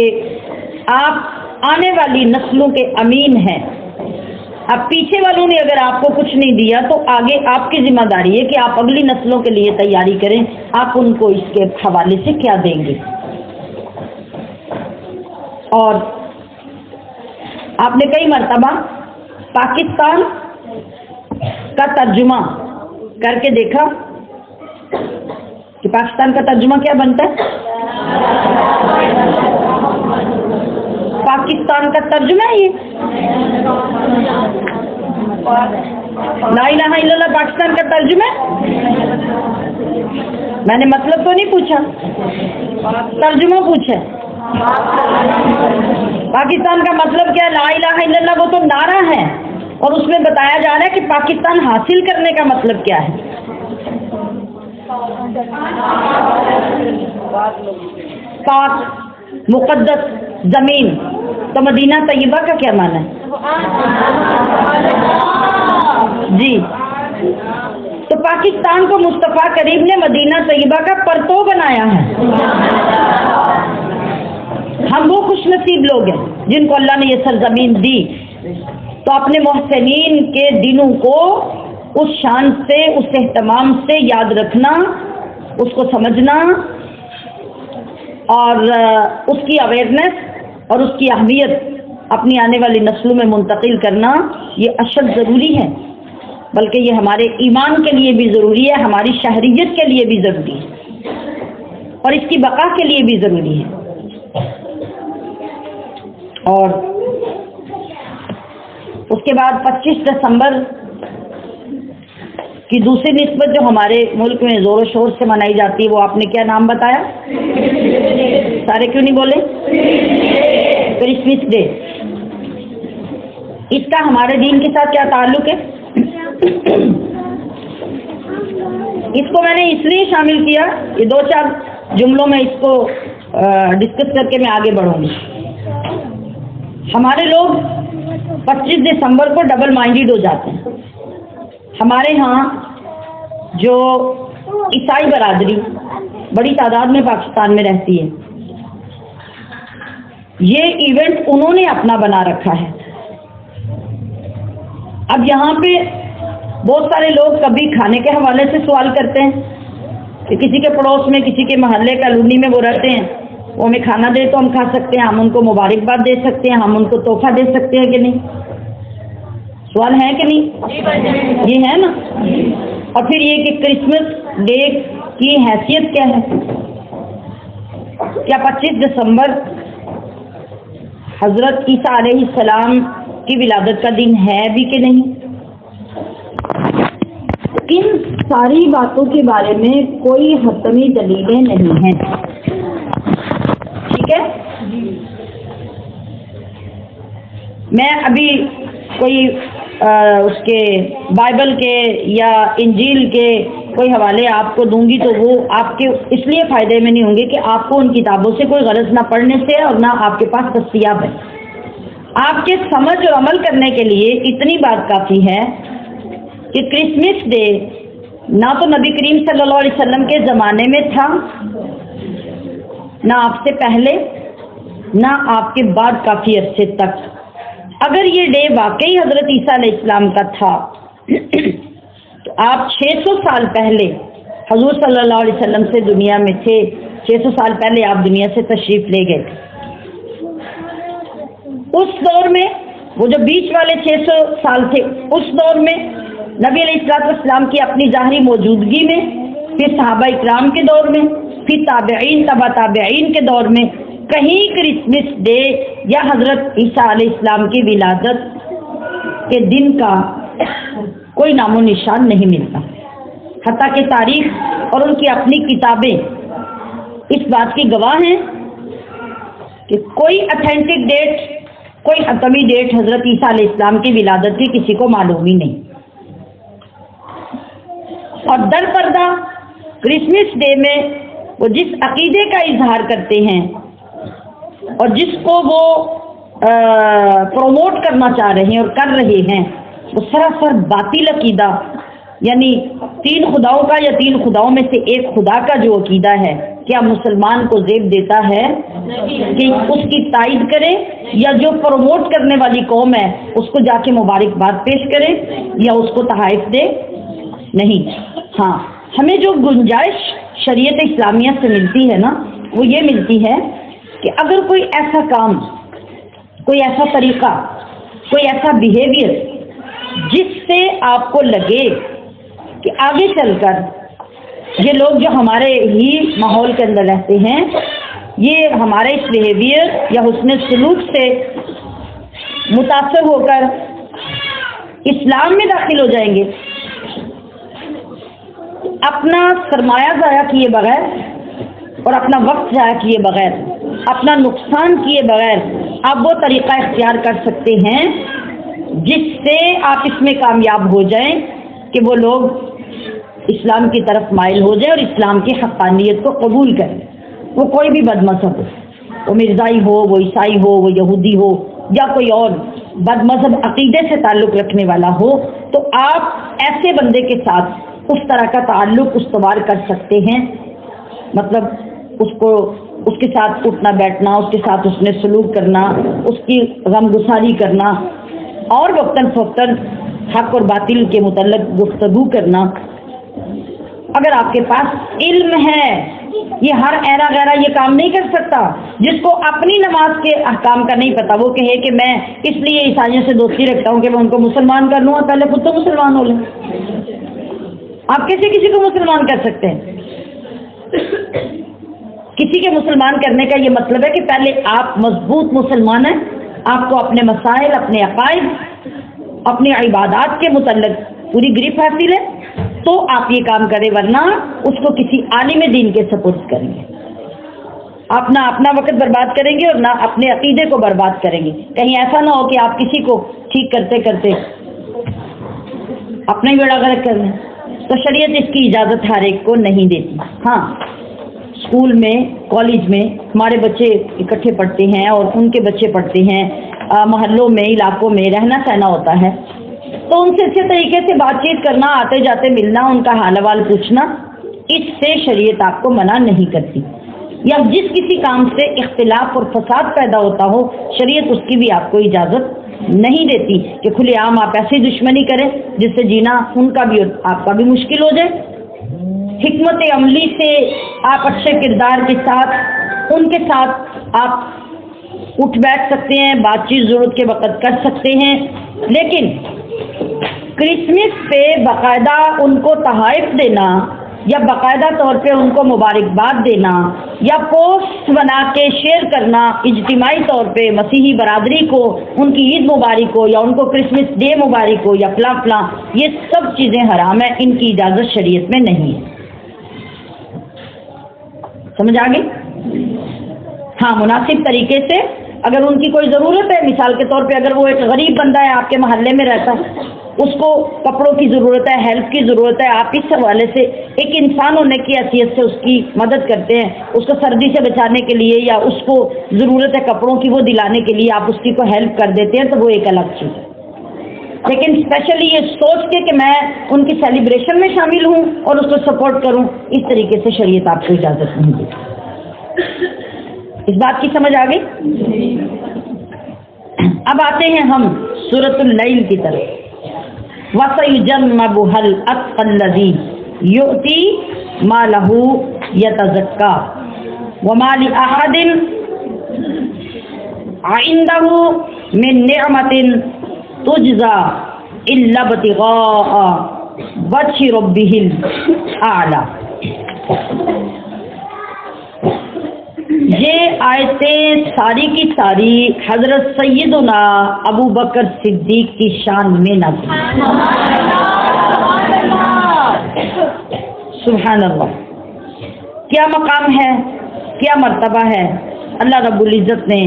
آپ آنے والی نسلوں کے امین ہیں۔ اب پیچھے والوں نے اگر آپ کو کچھ نہیں دیا تو آگے آپ کی ذمہ داری ہے کہ آپ اگلی نسلوں کے لیے تیاری کریں، آپ ان کو اس کے حوالے سے کیا دیں گے۔ اور آپ نے کئی مرتبہ پاکستان کا ترجمہ کر کے دیکھا کہ پاکستان کا ترجمہ کیا بنتا ہے؟ پاکستان کا ترجمہ ہے یہ؟ لا الہ الا اللہ پاکستان کا ترجمہ ہے؟ میں نے مطلب تو نہیں پوچھا، ترجمہ پوچھا۔ پاکستان کا مطلب کیا ہے؟ لا الہ الا اللہ وہ تو نعرہ ہے، اور اس میں بتایا جا رہا ہے کہ پاکستان حاصل کرنے کا مطلب کیا ہے؟ پاک مقدس زمین، تو مدینہ طیبہ کا کیا معنی ہے؟ جی، تو پاکستان کو مصطفیٰ کریم نے مدینہ طیبہ کا پرتو بنایا ہے۔ ہم وہ خوش نصیب لوگ ہیں جن کو اللہ نے یہ سرزمین دی، تو اپنے محسنین کے دنوں کو اس شان سے، اس اہتمام سے یاد رکھنا، اس کو سمجھنا اور اس کی اویئرنیس اور اس کی اہمیت اپنی آنے والی نسلوں میں منتقل کرنا یہ اشد ضروری ہے، بلکہ یہ ہمارے ایمان کے لیے بھی ضروری ہے، ہماری شہریت کے لیے بھی ضروری ہے، اور اس کی بقا کے لیے بھی ضروری ہے۔ اور اس کے بعد 25 دسمبر کی دوسری نسبت جو ہمارے ملک میں زور و شور سے منائی جاتی ہے، وہ آپ نے کیا نام بتایا؟ سارے کیوں نہیں بولے؟ Christmas day. اس کا ہمارے دین کے ساتھ کیا تعلق ہے؟ اس کو میں نے اس لیے شامل کیا، یہ 2-4 جملوں میں اس کو ڈسکس کر کے میں آگے بڑھوں گی۔ ہمارے لوگ 25 دسمبر کو ڈبل مائنڈیڈ ہو جاتے ہیں۔ ہمارے ہاں جو عیسائی برادری بڑی تعداد میں پاکستان میں رہتی ہے، یہ ایونٹ انہوں نے اپنا بنا رکھا ہے۔ اب یہاں پہ بہت سارے لوگ کبھی کھانے کے حوالے سے سوال کرتے ہیں کہ کسی کے پڑوس میں، کسی کے محلے کالونی میں وہ رہتے ہیں، وہ ہمیں کھانا دے تو ہم کھا سکتے ہیں، ہم ان کو مبارکباد دے سکتے ہیں، ہم ان کو تحفہ دے سکتے ہیں کہ نہیں؟ سوال ہے کہ نہیں؟ یہ ہے نا۔ اور پھر یہ کہ کرسمس ڈے کی حیثیت کیا ہے؟ کیا 25 دسمبر حضرت عیسیٰ علیہ السلام کی ولادت کا دن ہے بھی کہ نہیں؟ ان ساری باتوں کے بارے میں کوئی حتمی دلیلیں نہیں ہیں، ٹھیک ہے؟ میں ابھی کوئی اس کے بائبل کے یا انجیل کے کوئی حوالے آپ کو دوں گی تو وہ آپ کے اس لیے فائدے میں نہیں ہوں گے کہ آپ کو ان کتابوں سے کوئی غرض نہ پڑھنے سے اور نہ آپ کے پاس دستیاب ہے۔ آپ کے سمجھ اور عمل کرنے کے لیے اتنی بات کافی ہے کہ کرسمس ڈے نہ تو نبی کریم صلی اللہ علیہ وسلم کے زمانے میں تھا، نہ آپ سے پہلے، نہ آپ کے بعد کافی عرصے تک۔ اگر یہ ڈے واقعی حضرت عیسیٰ علیہ السلام کا تھا تو آپ 600 سال پہلے حضور صلی اللہ علیہ وسلم سے دنیا میں تھے، 600 سال پہلے آپ دنیا سے تشریف لے گئے تھے۔ اس دور میں وہ جو بیچ والے 600 سال تھے، اس دور میں نبی علیہ السلام کی اپنی ظاہری موجودگی میں، پھر صحابہ اکرام کے دور میں، پھر تابعین، تبع تابعین کے دور میں کہیں کرسمس ڈے یا حضرت عیسیٰ علیہ السلام کی ولادت کے دن کا کوئی نام و نشان نہیں ملتا، حتیٰ کہ تاریخ اور ان کی اپنی کتابیں اس بات کی گواہ ہیں کہ کوئی اتھینٹک ڈیٹ، کوئی حتمی ڈیٹ حضرت عیسیٰ علیہ السلام کی ولادت کی کسی کو معلوم ہی نہیں۔ اور در پردہ کرسمس ڈے میں وہ جس عقیدے کا اظہار کرتے ہیں اور جس کو وہ پروموٹ کرنا چاہ رہے ہیں اور کر رہے ہیں، وہ سراسر باطل عقیدہ، یعنی 3 خداؤں کا یا 3 خداؤں میں سے ایک خدا کا جو عقیدہ ہے، کیا مسلمان کو زیب دیتا ہے کہ اس کی تائید کرے یا جو پروموٹ کرنے والی قوم ہے اس کو جا کے مبارکباد پیش کرے یا اس کو تحائف دے؟ نہیں۔ ہاں، ہمیں جو گنجائش شریعت اسلامیہ سے ملتی ہے نا، وہ یہ ملتی ہے کہ اگر کوئی ایسا کام، کوئی ایسا طریقہ، کوئی ایسا بیہیویئر جس سے آپ کو لگے کہ آگے چل کر یہ لوگ جو ہمارے ہی ماحول کے اندر رہتے ہیں یہ ہمارے اس بیہیویئر یا حسن سلوک سے متاثر ہو کر اسلام میں داخل ہو جائیں گے، اپنا سرمایہ ضائع کیے بغیر اور اپنا وقت ضائع کیے بغیر، اپنا نقصان کیے بغیر آپ وہ طریقہ اختیار کر سکتے ہیں جس سے آپ اس میں کامیاب ہو جائیں کہ وہ لوگ اسلام کی طرف مائل ہو جائیں اور اسلام کی حقانیت کو قبول کریں۔ وہ کوئی بھی بد مذہب ہو، وہ مرزائی ہو، وہ عیسائی ہو، وہ یہودی ہو، یا کوئی اور بد مذہب عقیدے سے تعلق رکھنے والا ہو، تو آپ ایسے بندے کے ساتھ اس طرح کا تعلق استوار کر سکتے ہیں، مطلب اس کے ساتھ اٹھنا بیٹھنا، اس کے ساتھ اس نے سلوک کرنا، اس کی غم گساری کرنا اور وقتاً فوقتاً حق اور باطل کے متعلق گفتگو کرنا۔ اگر آپ کے پاس علم ہے، یہ ہر ایرا غیرہ یہ کام نہیں کر سکتا۔ جس کو اپنی نماز کے احکام کا نہیں پتا، وہ کہے کہ میں اس لیے عیسائیوں سے دوستی رکھتا ہوں کہ میں ان کو مسلمان کر لوں، اور پہلے خود تو مسلمان ہو لیں۔ آپ کیسے کسی کو مسلمان کر سکتے ہیں؟ کسی کے مسلمان کرنے کا یہ مطلب ہے کہ پہلے آپ مضبوط مسلمان ہیں، آپ کو اپنے مسائل، اپنے عقائد، اپنی عبادات کے متعلق پوری گریپ حاصل ہے تو آپ یہ کام کریں، ورنہ اس کو کسی عالم دین کے سپورٹ کریں گے۔ آپ نہ اپنا وقت برباد کریں گے اور نہ اپنے عقیدے کو برباد کریں گے۔ کہیں ایسا نہ ہو کہ آپ کسی کو ٹھیک کرتے کرتے اپنا ہی بیڑا غرق کر لیں۔ تو شریعت اس کی اجازت ہر ایک کو نہیں دیتی۔ ہاں، اسکول میں، کالج میں ہمارے بچے اکٹھے پڑھتے ہیں اور ان کے بچے پڑھتے ہیں، محلوں میں، علاقوں میں رہنا سہنا ہوتا ہے، تو ان سے اچھے طریقے سے بات چیت کرنا، آتے جاتے ملنا، ان کا حال احوال پوچھنا، اس سے شریعت آپ کو منع نہیں کرتی۔ یا جس کسی کام سے اختلاف اور فساد پیدا ہوتا ہو، شریعت اس کی بھی آپ کو اجازت نہیں دیتی کہ کھلے عام آپ ایسی دشمنی کریں جس سے جینا ان کا بھی اور آپ کا بھی مشکل ہو جائے۔ حکمت عملی سے آپ اچھے کردار کے ساتھ ان کے ساتھ آپ اٹھ بیٹھ سکتے ہیں، بات چیت ضرورت کے وقت کر سکتے ہیں، لیکن کرسمس پہ باقاعدہ ان کو تحائف دینا یا باقاعدہ طور پہ ان کو مبارکباد دینا یا پوسٹ بنا کے شیئر کرنا اجتماعی طور پہ مسیحی برادری کو ان کی عید مبارک ہو یا ان کو کرسمس ڈے مبارک ہو یا فلاں فلاں، یہ سب چیزیں حرام ہیں، ان کی اجازت شریعت میں نہیں ہے۔ سمجھ آ گئی؟ ہاں، مناسب طریقے سے اگر ان کی کوئی ضرورت ہے، مثال کے طور پہ اگر وہ ایک غریب بندہ ہے، آپ کے محلے میں رہتا ہے، اس کو کپڑوں کی ضرورت ہے، ہیلپ کی ضرورت ہے، آپ اس حوالے سے ایک انسان ہونے کی حیثیت سے اس کی مدد کرتے ہیں، اس کو سردی سے بچانے کے لیے یا اس کو ضرورت ہے کپڑوں کی وہ دلانے کے لیے آپ اس کی کو ہیلپ کر دیتے ہیں، تو وہ ایک الگ چیز ہے۔ لیکن اسپیشلی یہ سوچ کے کہ میں ان کی سیلیبریشن میں شامل ہوں اور اس کو سپورٹ کروں، اس طریقے سے شریعت آپ کو اجازت نہیں دیتی۔ اس بات کی سمجھ آ گئی؟ اب آتے ہیں ہم سورۃ اللیل کی طرف۔ وَسَيُجَنَّبُهَا الْأَتْقَى الَّذِي يُؤْتِي مَالَهُ يَتَزَكَّى وَمَا لِأَحَدٍ عِندَهُ مِن نِّعْمَةٍ تُجْزَىٰ إِلَّا ابْتِغَاءَ وَجْهِ رَبِّهِ الْأَعْلَىٰ۔ یہ آیتیں ساری کی ساری حضرت سیدنا ابو بکر صدیق کی شان میں نازل۔ سبحان اللہ، کیا مقام ہے، کیا مرتبہ ہے اللہ رب العزت نے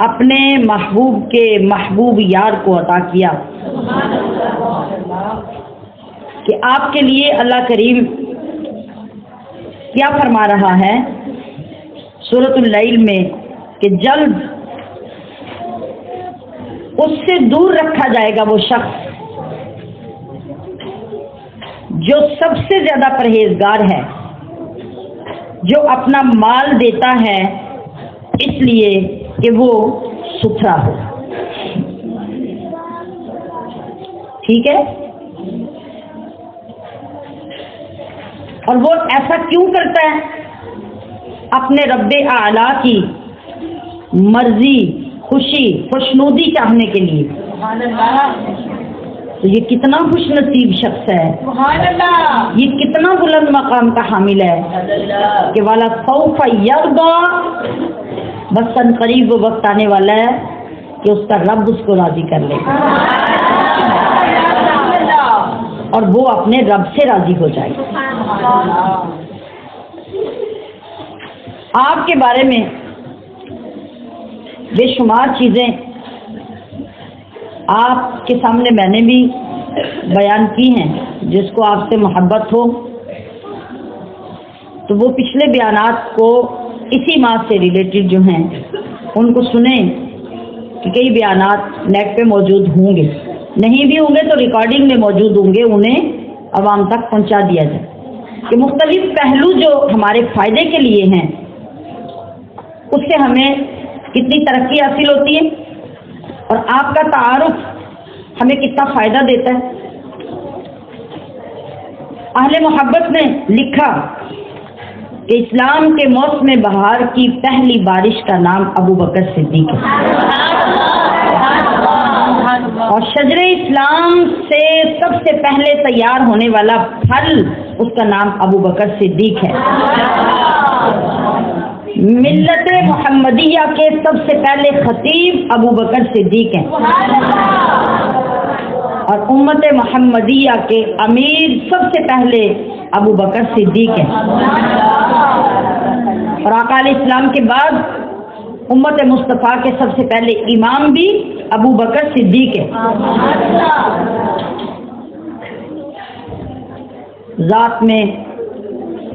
اپنے محبوب کے محبوب یار کو عطا کیا کہ آپ کے لیے اللہ کریم کیا فرما رہا ہے سورۃ اللیل میں کہ جلد اس سے دور رکھا جائے گا وہ شخص جو سب سے زیادہ پرہیزگار ہے، جو اپنا مال دیتا ہے اس لیے کہ وہ ستھرا ہو۔ ٹھیک ہے؟ اور وہ ایسا کیوں کرتا ہے؟ اپنے رب اعلیٰ کی مرضی، خوشی، خوشنودی چاہنے کے لیے۔ تو یہ کتنا خوش نصیب شخص ہے، یہ کتنا بلند مقام کا حامل ہے کہ والا سوف یرضا، بس ان قریب وہ وقت آنے والا ہے کہ اس کا رب اس کو راضی کر لے گا اور وہ اپنے رب سے راضی ہو جائے گا۔ آپ کے بارے میں بے شمار چیزیں آپ کے سامنے میں نے بھی بیان کی ہیں، جس کو آپ سے محبت ہو تو وہ پچھلے بیانات کو اسی ماہ سے ریلیٹڈ جو ہیں ان کو سنیں، کہ کئی بیانات نیٹ پہ موجود ہوں گے، نہیں بھی ہوں گے تو ریکارڈنگ میں موجود ہوں گے، انہیں عوام تک پہنچا دیا جائے کہ مختلف پہلو جو ہمارے فائدے کے لیے ہیں اس سے ہمیں کتنی ترقی حاصل ہوتی ہے اور آپ کا تعارف ہمیں کتنا فائدہ دیتا ہے۔ اہل محبت نے لکھا کہ اسلام کے موسم بہار کی پہلی بارش کا نام ابو بکر صدیق ہے، اور شجر اسلام سے سب سے پہلے تیار ہونے والا پھل اس کا نام ابو بکر صدیق ہے۔ ملت محمدیہ کے سب سے پہلے خطیب ابو بکر صدیق ہیں، اور امت محمدیہ کے امیر سب سے پہلے ابو بکر صدیق ہیں، اور آقا علیہ السلام کے بعد امت مصطفیٰ کے سب سے پہلے امام بھی ابو بکر صدیق ہیں۔ ذات میں،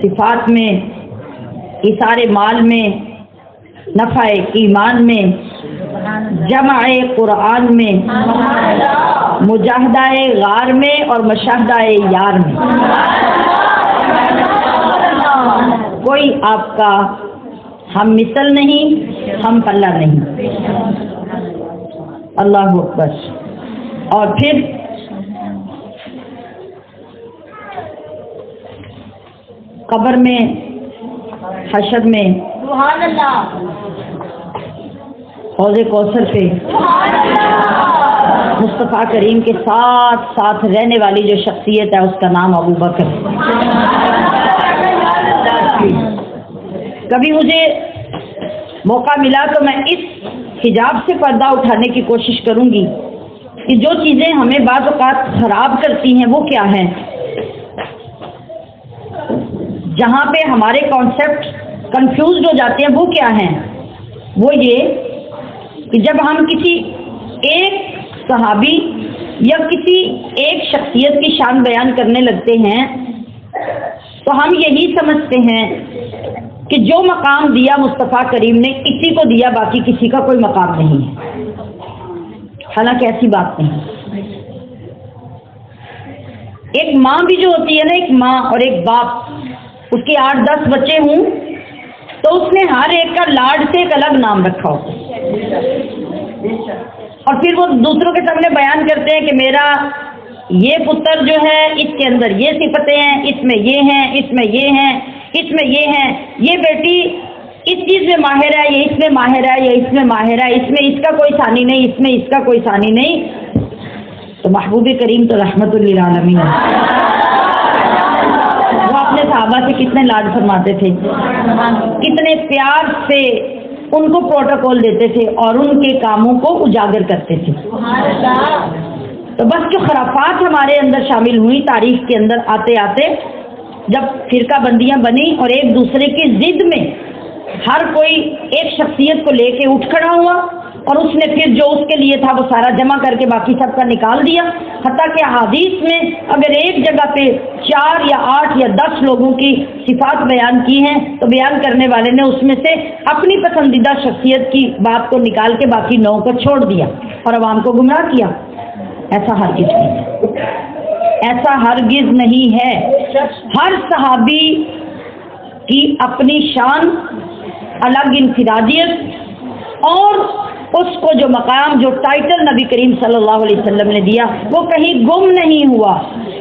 صفات میں، اثار مال میں، نفع ایمان میں، جمع قرآن میں، مجاہدہ غار میں اور مشاہدہ یار میں، کوئی آپ کا ہم مثل نہیں، ہم پلہ نہیں۔ اللہ اکبر۔ اور پھر قبر میں، حشر میں، سبحان اللہ، حوض کوثر پہ مصطفیٰ کریم کے ساتھ ساتھ رہنے والی جو شخصیت ہے اس کا نام ابو بکر ہے۔ کبھی مجھے موقع ملا تو میں اس حجاب سے پردہ اٹھانے کی کوشش کروں گی کہ جو چیزیں ہمیں بعض اوقات خراب کرتی ہیں وہ کیا ہیں، جہاں پہ ہمارے کانسیپٹ کنفیوزڈ ہو جاتے ہیں وہ کیا ہیں۔ وہ یہ کہ جب ہم کسی ایک صحابی یا کسی ایک شخصیت کی شان بیان کرنے لگتے ہیں تو ہم یہی سمجھتے ہیں کہ جو مقام دیا مصطفیٰ کریم نے اسی کو دیا، باقی کسی کا کوئی مقام نہیں ہے، حالانکہ ایسی بات نہیں۔ ایک ماں بھی جو ہوتی ہے نا، ایک ماں اور ایک باپ، اس کے 8-10 بچے ہوں تو اس نے ہر ایک کا لاڈ سے ایک الگ نام رکھا ہو، اور پھر وہ دوسروں کے سامنے بیان کرتے ہیں کہ میرا یہ پتر جو ہے اس کے اندر یہ صفتیں ہیں، اس میں یہ ہیں، اس میں یہ ہیں، اس میں یہ ہیں، یہ بیٹی اس چیز میں ماہر ہے، یہ اس میں ماہر ہے، یہ اس میں ماہر ہے، اس میں اس کا کوئی ثانی نہیں، اس میں اس کا کوئی ثانی نہیں۔ تو محبوب کریم تو رحمت للعالمین، وہ اپنے صحابہ سے کتنے لاڈ فرماتے تھے، کتنے پیار سے ان کو پروٹوکول دیتے تھے اور ان کے کاموں کو اجاگر کرتے تھے۔ تو بس جو خرافات ہمارے اندر شامل ہوئی تاریخ کے اندر آتے آتے، جب فرقہ بندیاں بنی اور ایک دوسرے کی ضد میں ہر کوئی ایک شخصیت کو لے کے اٹھ کھڑا ہوا اور اس نے پھر جو اس کے لیے تھا وہ سارا جمع کر کے باقی سب کا نکال دیا، حتیٰ کہ احادیث میں اگر ایک جگہ پہ 4 یا 8 یا 10 لوگوں کی صفات بیان کی ہیں تو بیان کرنے والے نے اس میں سے اپنی پسندیدہ شخصیت کی بات کو نکال کے باقی 9 کو چھوڑ دیا اور عوام کو گمراہ کیا۔ ایسا ہرگز نہیں ہے، ایسا ہرگز نہیں ہے۔ ہر صحابی کی اپنی شان، الگ انفرادیت، اور اس کو جو مقام، جو ٹائٹل نبی کریم صلی اللہ علیہ وسلم نے دیا وہ کہیں گم نہیں ہوا۔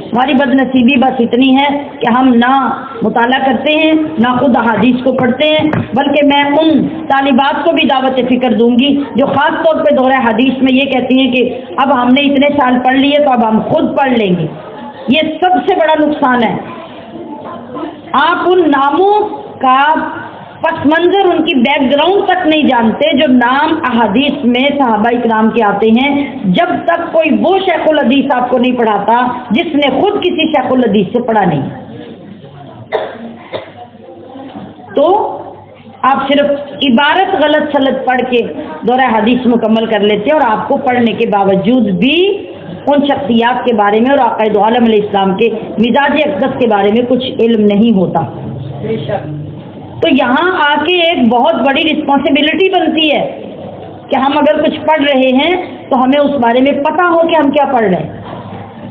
ہماری بدنصیبی بس اتنی ہے کہ ہم نہ مطالعہ کرتے ہیں نہ خود احادیث کو پڑھتے ہیں، بلکہ میں ان طالبات کو بھی دعوت فکر دوں گی جو خاص طور پہ دورہ حدیث میں یہ کہتی ہیں کہ اب ہم نے اتنے سال پڑھ لیے تو اب ہم خود پڑھ لیں گے۔ یہ سب سے بڑا نقصان ہے۔ آپ ان ناموں کا پس منظر، ان کی بیک گراؤنڈ تک نہیں جانتے جو نام احادیث میں صحابہ کرام کے آتے ہیں، جب تک کوئی وہ شیخ الحدیث آپ کو نہیں پڑھاتا جس نے خود کسی شیخ الحدیث سے پڑھا نہیں۔ تو آپ صرف عبارت غلط سلط پڑھ کے دورہ حدیث مکمل کر لیتے ہیں، اور آپ کو پڑھنے کے باوجود بھی ان شخصیات کے بارے میں اور عقائد عالم علیہ السلام کے مزاج اقدس کے بارے میں کچھ علم نہیں ہوتا۔ تو یہاں آ کے ایک بہت بڑی رسپانسبلٹی بنتی ہے کہ ہم اگر کچھ پڑھ رہے ہیں تو ہمیں اس بارے میں پتہ ہو کہ ہم کیا پڑھ رہے ہیں۔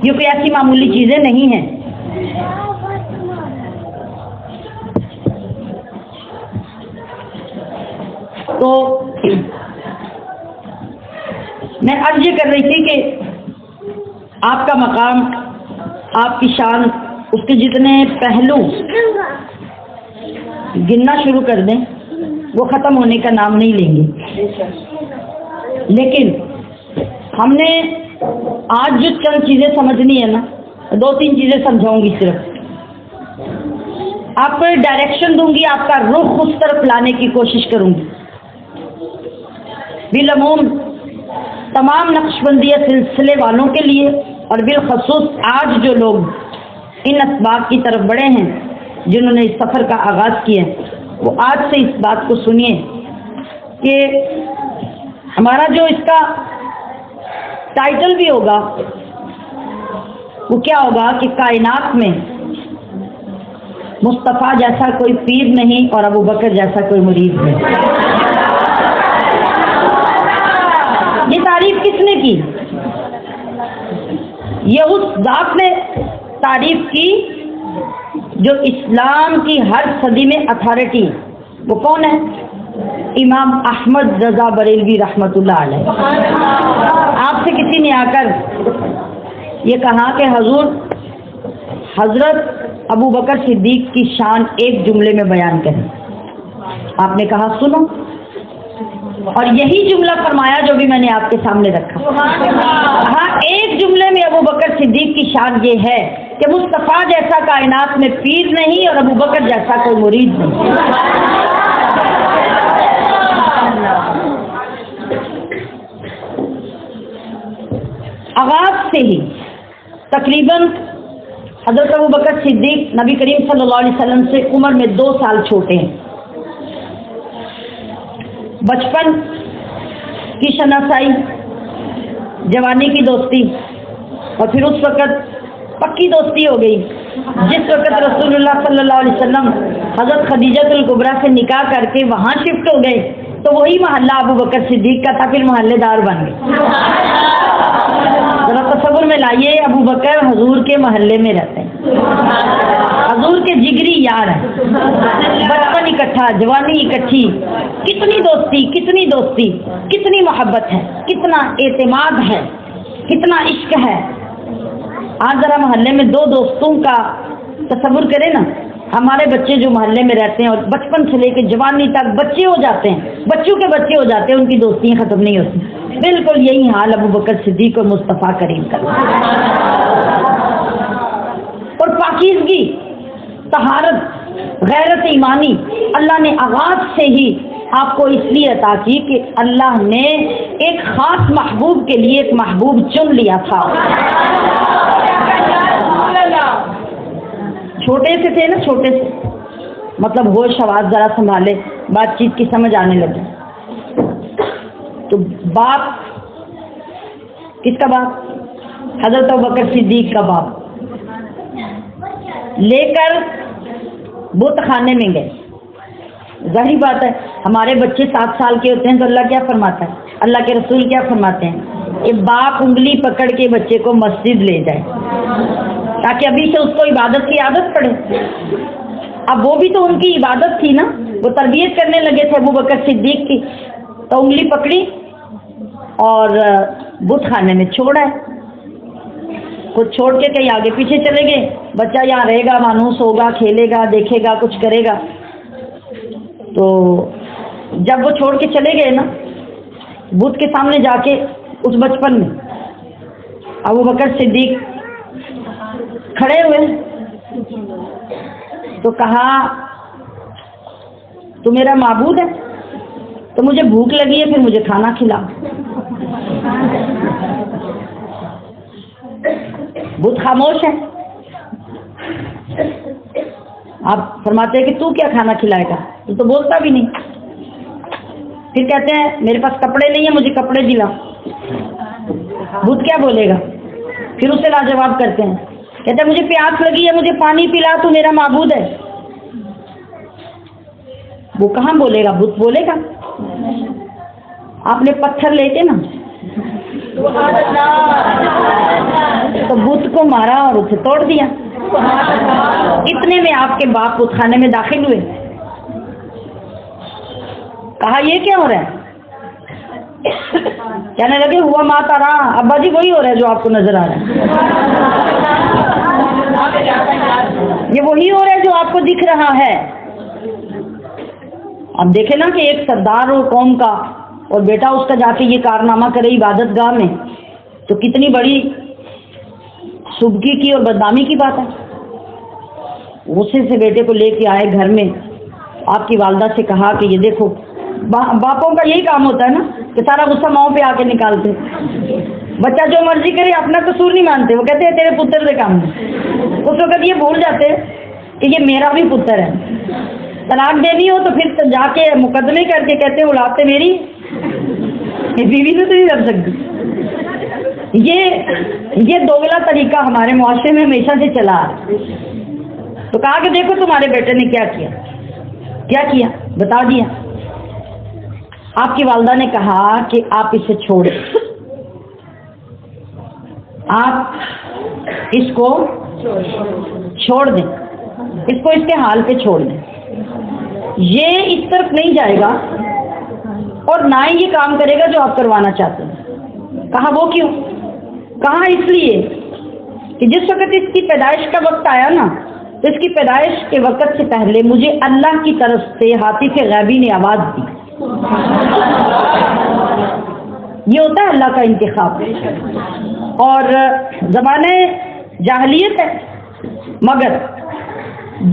یہ کوئی ایسی معمولی چیزیں نہیں ہیں۔ تو میں عرض یہ کر رہی تھی کہ آپ کا مقام، آپ کی شان، اس کے جتنے پہلو گننا شروع کر دیں وہ ختم ہونے کا نام نہیں لیں گے، لیکن ہم نے آج جو چند چیزیں سمجھنی ہے نا، 2-3 چیزیں سمجھاؤں گی صرف، آپ کو ڈائریکشن دوں گی، آپ کا رخ اس طرف لانے کی کوشش کروں گی۔ بالعموم تمام نقش بندیہ سلسلے والوں کے لیے اور بالخصوص آج جو لوگ ان اسباق کی طرف بڑھے ہیں، جنہوں نے اس سفر کا آغاز کیا ہے، وہ آج سے اس بات کو سنیے کہ ہمارا جو اس کا ٹائٹل بھی ہوگا وہ کیا ہوگا کہ کائنات میں مصطفیٰ جیسا کوئی پیر نہیں اور ابو بکر جیسا کوئی مرید نہیں۔ یہ تعریف کس نے کی؟ یہ اس ذات نے تعریف کی جو اسلام کی ہر صدی میں اتھارٹی ہے۔ وہ کون ہے؟ امام احمد رضا بریلوی رحمۃ اللہ علیہ۔ آپ سے کسی نے آ کر یہ کہا کہ حضور حضرت ابو بکر صدیق کی شان ایک جملے میں بیان کریں، آپ نے کہا سنو، اور یہی جملہ فرمایا جو بھی میں نے آپ کے سامنے رکھا۔ ہاں، ایک جملے میں ابو بکر صدیق کی شان یہ ہے کہ مصطفیٰ جیسا کائنات میں پیر نہیں اور ابو بکر جیسا کوئی مرید نہیں۔ آغاز سے ہی تقریباً حضرت ابو بکر صدیق نبی کریم صلی اللہ علیہ وسلم سے عمر میں 2 سال چھوٹے ہیں۔ بچپن کی شناسائی، جوانی کی دوستی، اور پھر اس وقت پکی دوستی ہو گئی جس وقت رسول اللہ صلی اللہ علیہ وسلم حضرت خدیجہ الکبریٰ سے نکاح کر کے وہاں شفٹ ہو گئے تو وہی محلہ ابو بکر صدیق کا تھا، پھر محلے دار بن گئے۔ ذرا تصور میں لائیے، ابو بکر حضور کے محلے میں رہتے ہیں، حضور کے جگری یار ہیں، بچپن اکٹھا، جوانی اکٹھی، کتنی دوستی، کتنی محبت ہے، کتنا اعتماد ہے، کتنا عشق ہے۔ آج ذرا محلے میں 2 دوستوں کا تصور کریں نا، ہمارے بچے جو محلے میں رہتے ہیں اور بچپن سے لے کے جوانی تک بچے ہو جاتے ہیں، بچوں کے بچے ہو جاتے ہیں، ان کی دوستیاں ختم نہیں ہوتی۔ بالکل یہی حال ابو بکر صدیق اور مصطفیٰ کریم کا۔ اور پاکیزگی، طہارت، غیرت ایمانی اللہ نے آغاز سے ہی آپ کو اس لیے عطا کی کہ اللہ نے ایک خاص محبوب کے لیے ایک محبوب چن لیا تھا۔ چھوٹے سے تھے نا، چھوٹے سے مطلب ہوش حواس ذرا سنبھالے، بات چیت کی سمجھ آنے لگی، تو باپ کس کا باپ؟ حضرت ابوبکر صدیق کا باپ لے کر بت خانے میں گئے۔ ظاہری بات ہے، ہمارے بچے 7 سال کے ہوتے ہیں تو اللہ کیا فرماتا ہے، اللہ کے رسول کیا فرماتے ہیں کہ باپ انگلی پکڑ کے بچے کو مسجد لے جائے تاکہ ابھی سے اس کو عبادت کی عادت پڑے۔ اب وہ بھی تو ان کی عبادت تھی نا، وہ تربیت کرنے لگے تھے ابو بکر صدیق کی، تو انگلی پکڑی اور بت خانے میں چھوڑا ہے۔ خود چھوڑ کے کہیں آگے پیچھے چلے گئے، بچہ یہاں رہے گا، مانوس ہوگا، کھیلے گا، دیکھے گا، کچھ کرے گا۔ تو جب وہ چھوڑ کے چلے گئے نا، بت کے سامنے جا کے اس بچپن میں ابو بکر صدیق کھڑے ہوئے تو کہا تو میرا معبود ہے، تو مجھے بھوک لگی ہے، پھر مجھے کھانا کھلا۔ بت خاموش ہے۔ آپ فرماتے ہیں کہ تو کیا کھانا کھلائے گا، تو بولتا بھی نہیں۔ پھر کہتے ہیں میرے پاس کپڑے نہیں ہیں، مجھے کپڑے دلا۔ بت کیا بولے گا؟ پھر اسے لاجواب کرتے ہیں، کہتے ہیں مجھے پیاس لگی ہے، مجھے پانی پلا، تو میرا معبود ہے۔ وہ کہاں بولے گا؟ بت بولے گا؟ آپ نے پتھر لے کے نا تو بت کو مارا اور اسے توڑ دیا۔ اتنے میں آپ کے باپ بت خانے میں داخل ہوئے، کہا یہ کیا ہو رہا ہے؟ کہنے لگے ہوا ما ترا، ابا جی وہی ہو رہا ہے جو آپ کو نظر آ رہا ہے، یہ وہی ہو رہا ہے جو آپ کو دکھ رہا ہے۔ اب دیکھیں نا کہ ایک سردار اور قوم کا اور بیٹا اس کا جا کے یہ کارنامہ کرے عبادت گاہ میں، تو کتنی بڑی سبکی کی اور بدنامی کی بات ہے۔ غصے سے بیٹے کو لے کے آئے گھر میں، آپ کی والدہ سے کہا کہ یہ دیکھو، باپوں کا یہی کام ہوتا ہے نا کہ سارا غصہ ماؤں پہ آ کے نکالتے، بچہ جو مرضی کرے اپنا قصور نہیں مانتے، وہ کہتے ہیں تیرے پتر سے کام ہے۔ اس وقت یہ بھول جاتے کہ یہ میرا بھی پتر ہے۔ طلاق دینی ہو تو پھر جا کے مقدمے کر کے کہتے ہیں اولاد میری بیوی سے تو نہیں لڑ سکتی۔ یہ دوگلا طریقہ ہمارے معاشرے میں ہمیشہ سے چلا ہے۔ تو کہا کہ دیکھو تمہارے بیٹے نے کیا کیا بتا دیا۔ آپ کی والدہ نے کہا کہ آپ اسے چھوڑیں، آپ اس کو چھوڑ دیں، اس کو اس کے حال پہ چھوڑ دیں، یہ اس طرف نہیں جائے گا اور نہ ہی یہ کام کرے گا جو آپ کروانا چاہتے ہیں۔ کہا وہ کیوں؟ کہا اس لیے کہ جس وقت اس کی پیدائش کا وقت آیا نا، تو اس کی پیدائش کے وقت سے پہلے مجھے اللہ کی طرف سے ہاتف غیبی نے آواز دی۔ یہ ہوتا ہے اللہ کا انتخاب، اور زمانہ جاہلیت ہے، مگر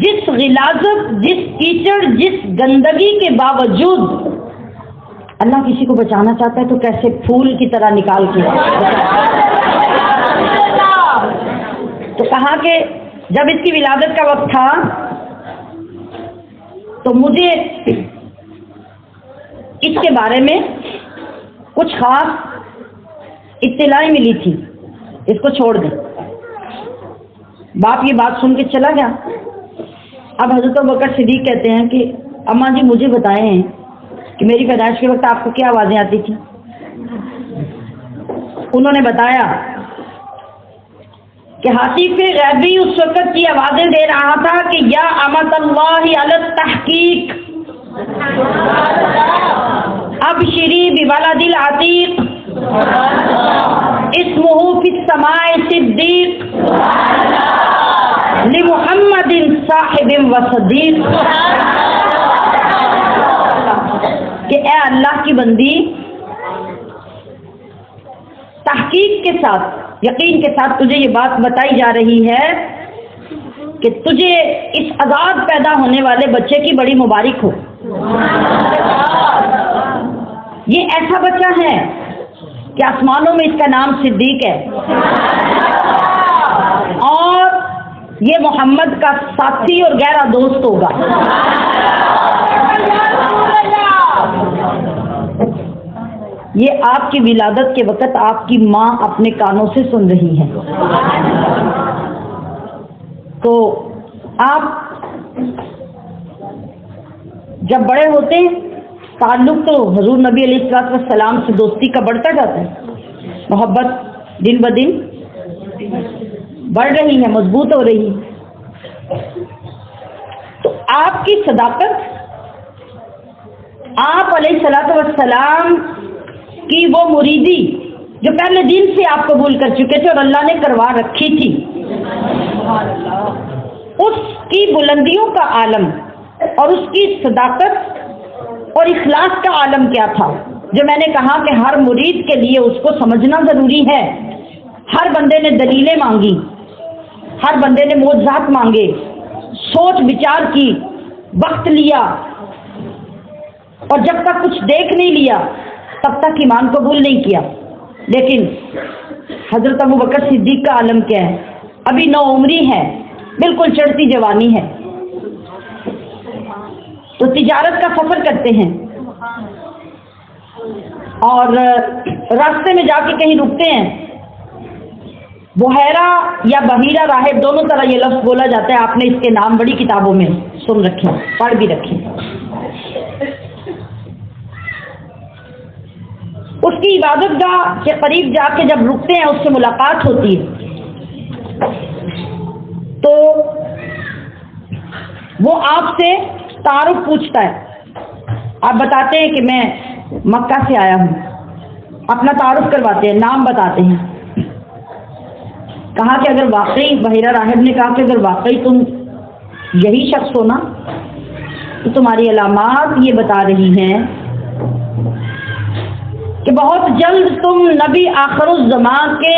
جس غلاظت، جس کیچڑ، جس گندگی کے باوجود اللہ کسی کو بچانا چاہتا ہے تو کیسے پھول کی طرح نکال کے تو کہا کہ جب اس کی ولادت کا وقت تھا تو مجھے اس کے بارے میں کچھ خاص اطلاع ملی تھی، اس کو چھوڑ دیں۔ باپ یہ بات سن کے چلا گیا۔ اب حضرت ابوبکر صدیق کہتے ہیں کہ اماں جی مجھے بتائیں کہ میری پیدائش کے وقت آپ کو کیا آوازیں آتی تھی؟ انہوں نے بتایا کہ ہاتف غیبی اس وقت کی آوازیں دے رہا تھا کہ یا امۃ اللہ علی التحقیق ابشری بولد العتیق اسمہ فی السماء صدیق لمحمد صاحب و صدیق، کہ اے اللہ کی بندی، تحقیق کے ساتھ، یقین کے ساتھ تجھے یہ بات بتائی جا رہی ہے کہ تجھے اس آزاد پیدا ہونے والے بچے کی بڑی مبارک ہو۔ یہ ایسا بچہ ہے کہ آسمانوں میں اس کا نام صدیق ہے، اور یہ محمد کا ساتھی اور گہرا دوست ہوگا۔ یہ آپ کی ولادت کے وقت آپ کی ماں اپنے کانوں سے سن رہی ہے۔ تو آپ جب بڑے ہوتے ہیں، تعلق تو حضور نبی علیہ السلام سے دوستی کا بڑھتا جاتا ہے، محبت دن بدن بڑھ رہی ہے، مضبوط ہو رہی ہے۔ تو آپ کی صداقت، آپ علیہ السلام کی وہ مریدی جو پہلے دن سے آپ قبول کر چکے تھے اور اللہ نے کروا رکھی تھی، اس کی بلندیوں کا عالم اور اس کی صداقت اور اخلاص کا عالم کیا تھا، جو میں نے کہا کہ ہر مرید کے لیے اس کو سمجھنا ضروری ہے۔ ہر بندے نے دلیلیں مانگی، ہر بندے نے معجزات مانگے، سوچ بچار کی، وقت لیا، اور جب تک کچھ دیکھ نہیں لیا تب تک ایمان قبول نہیں کیا۔ لیکن حضرت ابوبکر صدیق کا عالم کیا ہے؟ ابھی نو عمری ہے، بالکل چڑھتی جوانی ہے، تو تجارت کا سفر کرتے ہیں اور راستے میں جا کے کہیں رکتے ہیں۔ بحیرہ یا بحیرہ راہب دونوں طرح یہ لفظ بولا جاتا ہے، آپ نے اس کے نام بڑی کتابوں میں سن رکھے، پڑھ بھی رکھے۔ اس کی عبادت گاہ کے قریب جا کے جب رکتے ہیں، اس سے ملاقات ہوتی ہے، تو وہ آپ سے تعارف پوچھتا ہے۔ آپ بتاتے ہیں کہ میں مکہ سے آیا ہوں، اپنا تعارف کرواتے ہیں، نام بتاتے ہیں۔ کہا کہ اگر واقعی، بحیرہ راہب نے کہا کہ اگر واقعی تم یہی شخص ہو نا، تو تمہاری علامات یہ بتا رہی ہیں کہ بہت جلد تم نبی آخر الزمان کے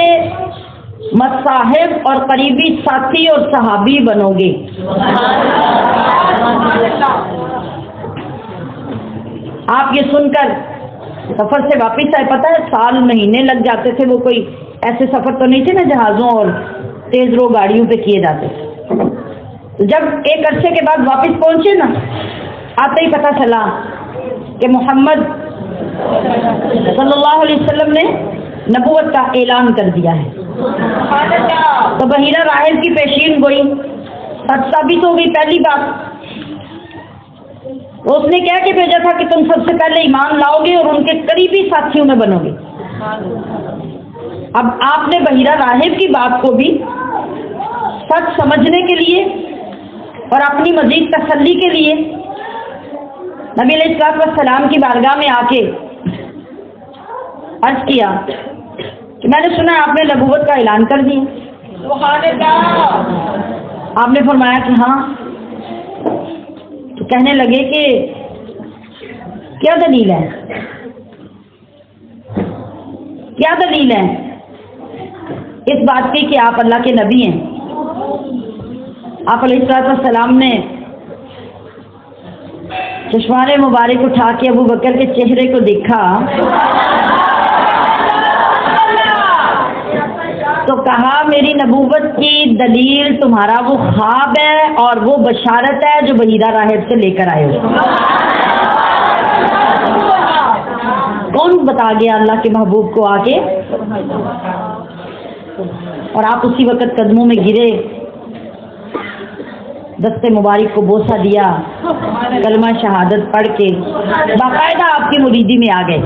مصاحب اور قریبی ساتھی اور صحابی بنو گے۔ آپ یہ سن کر سفر سے واپس آئے، پتہ ہے سال مہینے لگ جاتے تھے، وہ کوئی ایسے سفر تو نہیں تھے نا جہازوں اور تیز رو گاڑیوں پہ کیے جاتے تھے۔ جب ایک عرصے کے بعد واپس پہنچے نا، آتے ہی پتہ چلا کہ محمد صلی اللہ علیہ وسلم نے نبوت کا اعلان کر دیا ہے۔ تو بحیرہ راہب کی پیشین گوئی سچ ثابت ہو گئی۔ پہلی بات اس نے کہہ کے بھیجا تھا کہ تم سب سے پہلے ایمان لاؤ گے اور ان کے قریبی ساتھیوں میں بنو گے۔ اب آپ نے بحیرہ راہب کی بات کو بھی سچ سمجھنے کے لیے اور اپنی مزید تسلی کے لیے نبی علیہ الصلوۃ والسلام کی بارگاہ میں آ کے عرض کیا کہ میں نے سنا آپ نے نبوت کا اعلان کر دیا۔ سبحان اللہ۔ آپ نے فرمایا کہ ہاں۔ تو کہنے لگے کہ کیا دلیل ہے، کیا دلیل ہے اس بات کی کہ آپ اللہ کے نبی ہیں؟ آپ علیہ الصلوۃ والسلام نے چشمان مبارک اٹھا کے ابو بکر کے چہرے کو دیکھا تو کہا میری نبوت کی دلیل تمہارا وہ خواب ہے اور وہ بشارت ہے جو بحیرہ راہب سے لے کر آئے ہو۔ کون بتا گیا اللہ کے محبوب کو آ کے؟ اور آپ اسی وقت قدموں میں گرے، دست مبارک کو بوسہ دیا، کلمہ شہادت پڑھ کے باقاعدہ آپ کی مریدی میں آ گئے،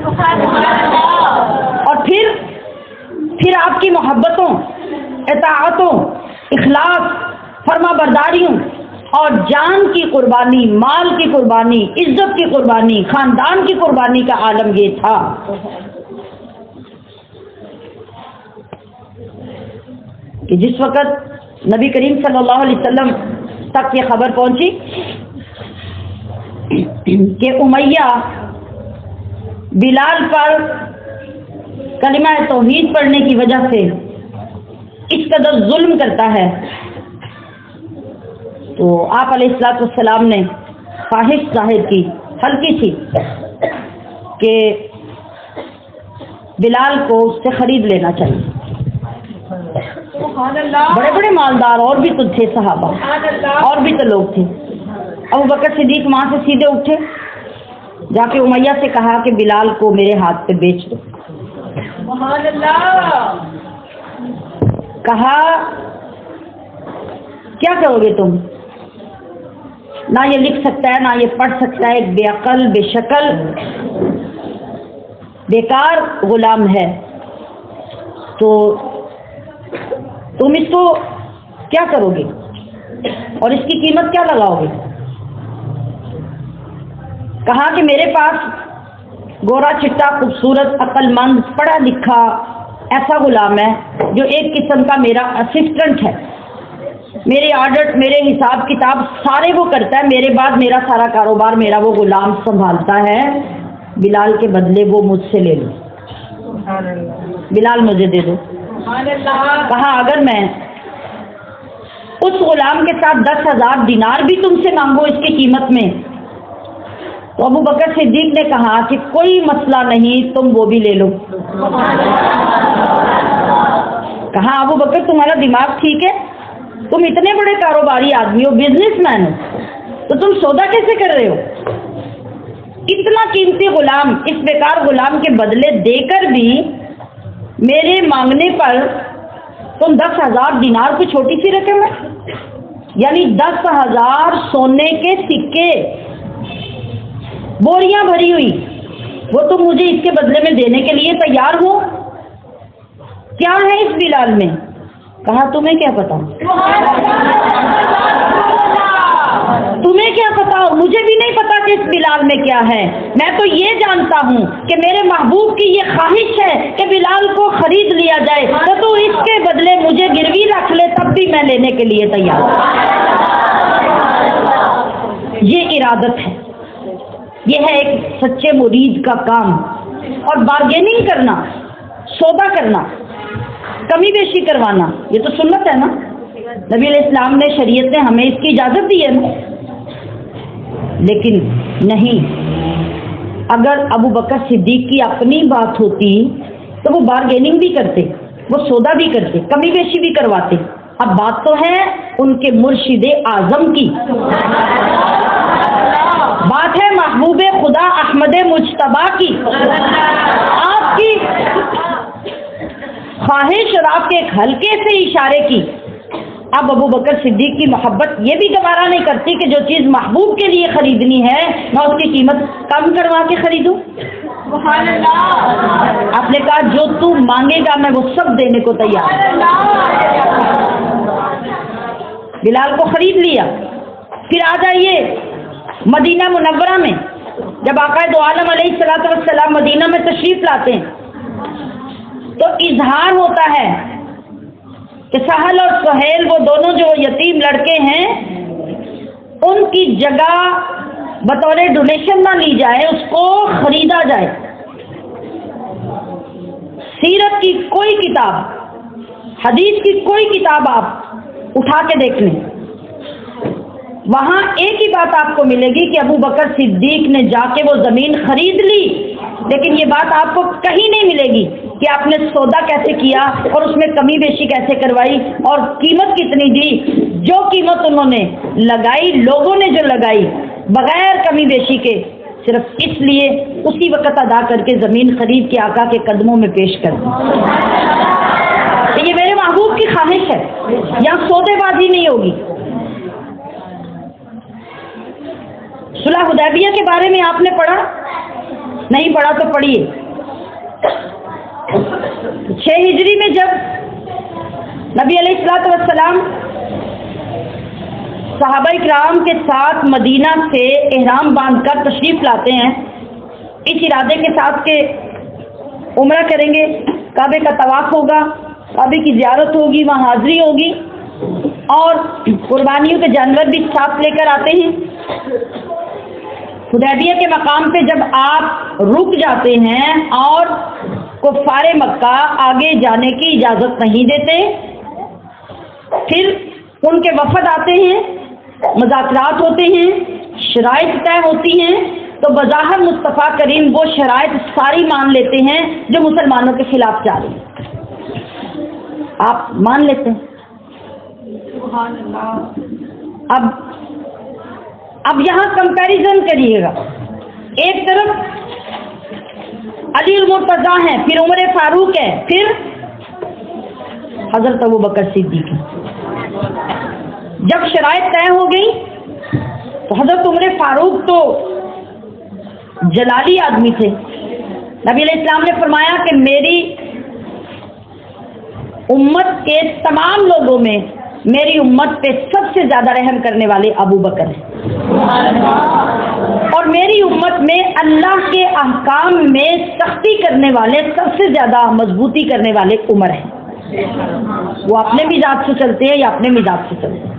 اور پھر آپ کی محبتوں، اطاعتوں، اخلاص، فرما برداریوں اور جان کی قربانی، مال کی قربانی، عزت کی قربانی، خاندان کی قربانی کا عالم یہ تھا کہ جس وقت نبی کریم صلی اللہ علیہ وسلم تک یہ خبر پہنچی کہ امیہ بلال پر کلمہ توحید پڑھنے کی وجہ سے اس قدر ظلم کرتا ہے، تو آپ علیہ الصلوۃ والسلام نے خواہش ظاہر کی، ہلکی سی، کہ بلال کو اس سے خرید لینا چاہیے۔ بڑے بڑے مالدار اور بھی تو تھے صحابہ، اور بھی تو لوگ تھے۔ ابو بکر صدیق وہاں سے سیدھے اٹھے، جا کے امیہ سے کہا کہ بلال کو میرے ہاتھ پہ بیچ دو۔ کہا کیا کرو گے تم؟ نہ یہ لکھ سکتا ہے، نہ یہ پڑھ سکتا ہے، ایک بے عقل، بے شکل، بیکار غلام ہے، تو تم اس کو کیا کرو گے اور اس کی قیمت کیا لگاؤ گے؟ کہا کہ میرے پاس گورا چٹا، خوبصورت، عقل مند، پڑھا لکھا ایسا غلام ہے جو ایک قسم کا میرا اسسٹنٹ ہے، میرے آڈٹ، میرے حساب کتاب سارے وہ کرتا ہے، میرے بعد میرا سارا کاروبار میرا وہ غلام سنبھالتا ہے، بلال کے بدلے وہ مجھ سے لے لو، بلال مجھے دے دو۔ کہا اگر میں اس غلام کے ساتھ 10,000 دینار بھی تم سے مانگو اس کی قیمت میں، تو ابو بکر صدیق نے کہا کہ کوئی مسئلہ نہیں، تم وہ بھی لے لو۔ کہا ابو بکر تمہارا دماغ ٹھیک ہے؟ تم اتنے بڑے کاروباری آدمی ہو، بزنس مین ہو، تو تم سودا کیسے کر رہے ہو؟ اتنا قیمتی غلام اس بیکار غلام کے بدلے دے کر بھی میرے مانگنے پر تم 10,000 دینار کو چھوٹی سی رقم ہے، یعنی 10,000 سونے کے سکے بوریاں بھری ہوئی، وہ تم مجھے اس کے بدلے میں دینے کے لیے تیار ہو؟ کیا ہے اس بلال میں؟ کہا تمہیں کیا پتا، تمہیں کیا پتا، مجھے بھی نہیں پتا کہ اس بلال میں کیا ہے، میں تو یہ جانتا ہوں کہ میرے محبوب کی یہ خواہش ہے کہ بلال کو خرید لیا جائے، تو اس کے بدلے مجھے گروی رکھ لے تب بھی میں لینے کے لیے تیار ہوں۔ یہ ارادت ہے، یہ ہے ایک سچے مرید کا کام، اور بارگیننگ کرنا، سودا کرنا، کمی بیشی کروانا، یہ تو سنت ہے نا، نبی علیہ السلام نے، شریعت نے ہمیں اس کی اجازت دی ہے نا۔ لیکن نہیں، اگر ابو بکر صدیق کی اپنی بات ہوتی تو وہ بارگیننگ بھی کرتے، وہ سودا بھی کرتے، کمی بیشی بھی کرواتے۔ اب بات تو ہے ان کے مرشد اعظم کی، بات ہے محبوب خدا احمد مجتبیٰ کی، آپ کی خواہش اور آپ کے ایک ہلکے سے اشارے کی۔ اب ابو بکر صدیق کی محبت یہ بھی گوارا نہیں کرتی کہ جو چیز محبوب کے لیے خریدنی ہے میں اس کی قیمت کم کروا کے خریدوں۔ آپ نے کہا جو تو مانگے گا میں وہ سب دینے کو تیار ہوں۔ بلال کو خرید لیا۔ پھر آ جائیے مدینہ منورہ میں، جب آقا دو عالم علیہ الصلوۃ والسلام مدینہ میں تشریف لاتے ہیں تو اظہار ہوتا ہے کہ سہل اور سہیل، وہ دونوں جو یتیم لڑکے ہیں، ان کی جگہ بطور ڈونیشن نہ لی جائے، اس کو خریدا جائے۔ سیرت کی کوئی کتاب، حدیث کی کوئی کتاب آپ اٹھا کے دیکھ لیں، وہاں ایک ہی بات آپ کو ملے گی کہ ابو بکر صدیق نے جا کے وہ زمین خرید لی، لیکن یہ بات آپ کو کہیں نہیں ملے گی کہ آپ نے سودا کیسے کیا اور اس میں کمی بیشی کیسے کروائی اور قیمت کتنی دی۔ جو قیمت انہوں نے لگائی، لوگوں نے جو لگائی بغیر کمی بیشی کے، صرف اس لیے اسی وقت ادا کر کے زمین خرید کے آقا کے قدموں میں پیش کر دی۔ یہ میرے محبوب کی خواہش ہے، یہاں سودے بازی نہیں ہوگی۔ صلح حدیبیہ کے بارے میں آپ نے پڑھا؟ نہیں پڑھا تو پڑھیے۔ 6 ہجری میں جب نبی علیہ الصلوۃ والسلام صحابہ کرام کے ساتھ مدینہ سے احرام باندھ کر تشریف لاتے ہیں، اس ارادے کے ساتھ کہ عمرہ کریں گے، کعبے کا طواف ہوگا، کعبے کی زیارت ہوگی، وہاں حاضری ہوگی، اور قربانیوں کے جانور بھی ساتھ لے کر آتے ہیں۔ حدیبیہ کے مقام پہ جب آپ رک جاتے ہیں اور کفار مکہ آگے جانے کی اجازت نہیں دیتے، پھر ان کے وفد آتے ہیں، مذاکرات ہوتے ہیں، شرائط طے ہوتی ہیں، تو بظاہر مصطفیٰ کریم وہ شرائط ساری مان لیتے ہیں جو مسلمانوں کے خلاف جا رہی ہیں، آپ مان لیتے ہیں۔ اب یہاں کمپیریزن کریے گا، ایک طرف علی المرتضیٰ ہیں، پھر عمر فاروق ہے، پھر حضرت ابوبکر صدیق ہے۔ جب شرائط طے ہو گئی تو حضرت عمر فاروق تو جلالی آدمی تھے، نبی علیہ السلام نے فرمایا کہ میری امت کے تمام لوگوں میں میری امت پہ سب سے زیادہ رحم کرنے والے ابو بکر ہیں۔ اور میری امت میں اللہ کے احکام میں سختی کرنے والے سب سے زیادہ مضبوطی کرنے والے عمر ہیں. وہ اپنے مزاج سے چلتے ہیں یا اپنے مزاج سے چلتے ہیں.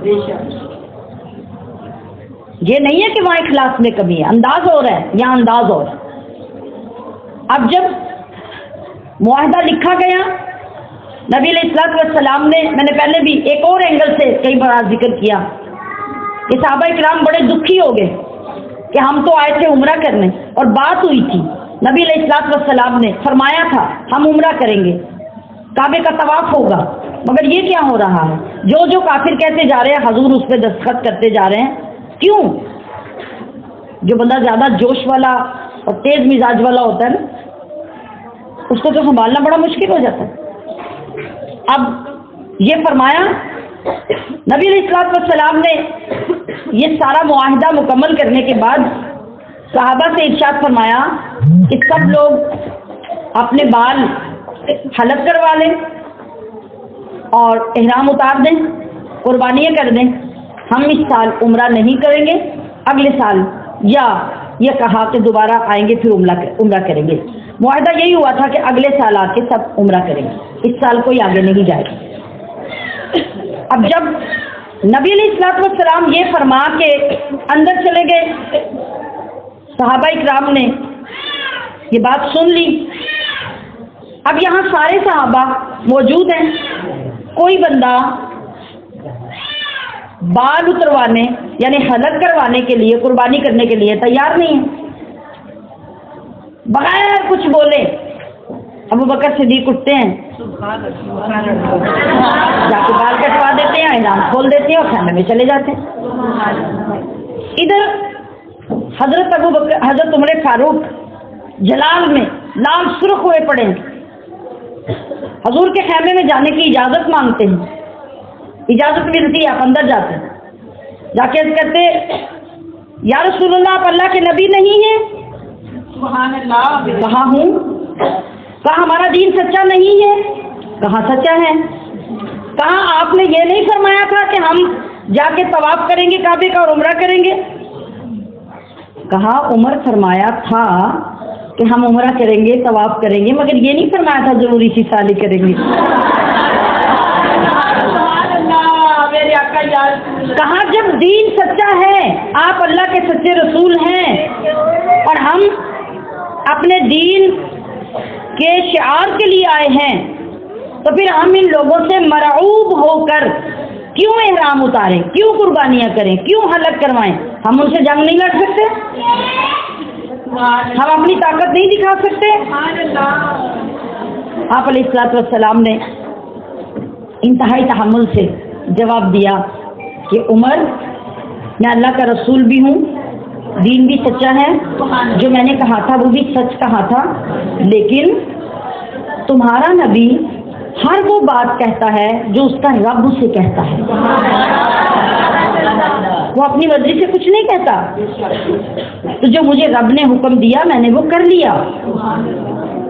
یہ نہیں ہے کہ وہاں اخلاص میں کمی ہے، انداز ہو رہا ہے، یہاں انداز ہو رہا ہے. اب جب معاہدہ لکھا گیا، نبی علیہ الصلوۃ والسلام نے، میں نے پہلے بھی ایک اور اینگل سے کئی بار ذکر کیا کہ صحابہ کرام بڑے دکھی ہو گئے کہ ہم تو آئے تھے عمرہ کرنے، اور بات ہوئی تھی، نبی علیہ الصلوۃ والسلام نے فرمایا تھا ہم عمرہ کریں گے، کعبے کا طواف ہوگا، مگر یہ کیا ہو رہا ہے؟ جو جو کافر کہتے جا رہے ہیں حضور اس پہ دستخط کرتے جا رہے ہیں. کیوں؟ جو بندہ زیادہ جوش والا اور تیز مزاج والا ہوتا ہے نا، اس کو تو سنبھالنا بڑا مشکل ہو جاتا ہے. اب یہ فرمایا، نبی علیہ الصلوۃ والسلام نے یہ سارا معاہدہ مکمل کرنے کے بعد صحابہ سے ارشاد فرمایا کہ سب لوگ اپنے بال حلق کروا لیں اور احرام اتار دیں، قربانیاں کر دیں. ہم اس سال عمرہ نہیں کریں گے، اگلے سال، یا یہ کہا کہ دوبارہ آئیں گے پھر عمرہ کریں گے. معاہدہ یہی ہوا تھا کہ اگلے سال آ کے سب عمرہ کریں گے، اس سال کوئی آگے نہیں جائے گا. اب جب نبی علیہ الصلوۃ والسلام یہ فرما کے اندر چلے گئے، صحابہ اکرام نے یہ بات سن لی. اب یہاں سارے صحابہ موجود ہیں، کوئی بندہ بال اتروانے یعنی حلق کروانے کے لیے، قربانی کرنے کے لیے تیار نہیں ہے. بغیر کچھ بولے ابو بکر صدیق اٹھتے ہیں، جا کے بال کٹوا دیتے ہیں، احرام کھول دیتے ہیں اور خیمے میں چلے جاتے ہیں. ادھر حضرت ابو بکر، حضرت عمر فاروق جلال میں لال سرخ ہوئے پڑے ہیں، حضور کے خیمے میں جانے کی اجازت مانگتے ہیں. اجازت ملتی ہے، آپ اندر جاتے ہیں، جا کے کہتے یا رسول اللہ آپ اللہ کے نبی نہیں ہیں؟ سبحان اللہ. کہا ہوں. کہا ہمارا دین سچا نہیں ہے؟ کہا سچا ہے. کہا آپ نے یہ نہیں فرمایا تھا کہ ہم جا کے طواف کریں گے کعبے کا اور عمرہ کریں گے؟ کہا عمر فرمایا تھا کہ ہم عمرہ کریں گے، طواف کریں گے، مگر یہ نہیں فرمایا تھا ضروری سی سالی کریں گے. کہا جب دین سچا ہے، آپ اللہ کے سچے رسول ہیں اور ہم اپنے دین کے شعار کے لیے آئے ہیں، تو پھر ہم ان لوگوں سے مرعوب ہو کر کیوں احرام اتاریں، کیوں قربانیاں کریں، کیوں حلق کروائیں؟ ہم ان سے جنگ نہیں لڑ سکتے؟ ہم اپنی طاقت نہیں دکھا سکتے؟ آپ علیہ الصلوۃ والسلام نے انتہائی تحمل سے جواب دیا کہ عمر، میں اللہ کا رسول بھی ہوں، دین بھی سچا ہے، جو میں نے کہا تھا وہ بھی سچ کہا تھا، لیکن تمہارا نبی ہر وہ بات کہتا ہے جو اس کا رب اسے کہتا ہے، وہ اپنی مرضی سے کچھ نہیں کہتا. تو جو مجھے رب نے حکم دیا میں نے وہ کر لیا.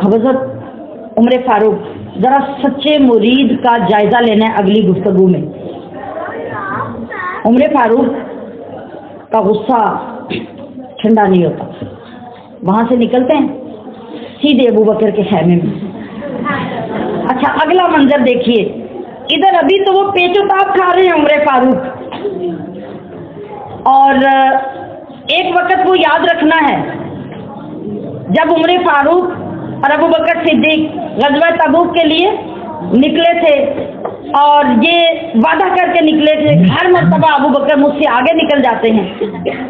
حضرت عمر فاروق، ذرا سچے مرید کا جائزہ لینا ہے اگلی گفتگو میں. عمر فاروق کا غصہ ٹھنڈا نہیں ہوتا، وہاں سے نکلتے ہیں سیدھے ابو بکر کے خیمے میں. اچھا اگلا منظر دیکھیے، ادھر ابھی تو وہ پیچ و تاب کھا رہے ہیں عمر فاروق، اور ایک وقت وہ یاد رکھنا ہے جب عمر فاروق اور ابو بکر صدیق غزوہ تبوک کے لیے نکلے تھے اور یہ وعدہ کر کے نکلے تھے ہر مرتبہ ابو بکر مجھ سے آگے نکل جاتے ہیں،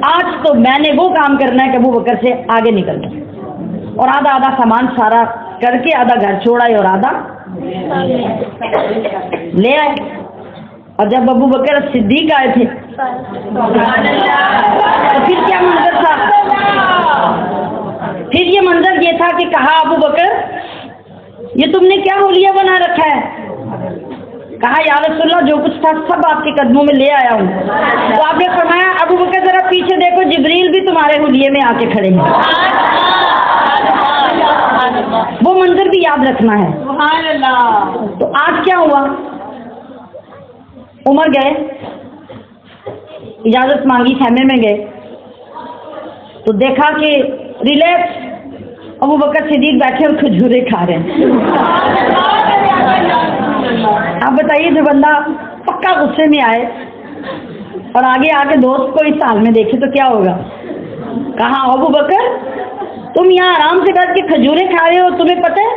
آج تو میں نے وہ کام کرنا ہے کہ ابو بکر سے آگے نکل جائے، اور آدھا آدھا سامان سارا کر کے آدھا گھر چھوڑا ہے اور آدھا لے آئے. اور جب ابو بکر صدیق آئے تھے تو پھر کیا منظر تھا؟ پھر یہ منظر یہ تھا کہ کہا ابو بکر یہ تم نے کیا حلیہ بنا رکھا ہے؟ کہا یا رسول اللہ جو کچھ تھا سب آپ کے قدموں میں لے آیا ہوں. تو آپ نے فرمایا ابو بکر ذرا پیچھے دیکھو، جبریل بھی تمہارے حلیے میں آ کے کھڑے ہیں. وہ منظر بھی یاد رکھنا ہے. تو آج کیا ہوا؟ عمر گئے، اجازت مانگی، خیمے میں گئے، تو دیکھا کہ ریلیکس ابو بکر صدیق بیٹھے اور کھجورے کھا رہے ہیں. آپ بتائیے جو بندہ پکا غصے میں آئے اور آگے آ کے دوست کو اس حال میں دیکھے تو کیا ہوگا؟ کہا ابو بکر تم یہاں آرام سے بیٹھ کے کھجورے کھا رہے ہو، تمہیں پتہ ہے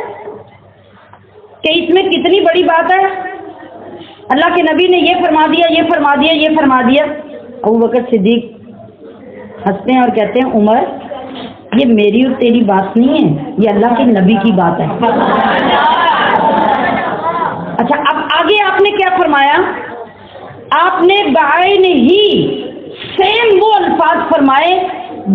کہ اس میں کتنی بڑی بات ہے؟ اللہ کے نبی نے یہ فرما دیا، یہ فرما دیا، یہ فرما دیا. ابو بکر صدیق ہنستے ہیں اور کہتے ہیں عمر یہ میری اور تیری بات نہیں ہے، یہ اللہ کے نبی کی بات ہے. اچھا اب آگے آپ نے کیا فرمایا؟ آپ نے بعین ہی سیم وہ الفاظ فرمائے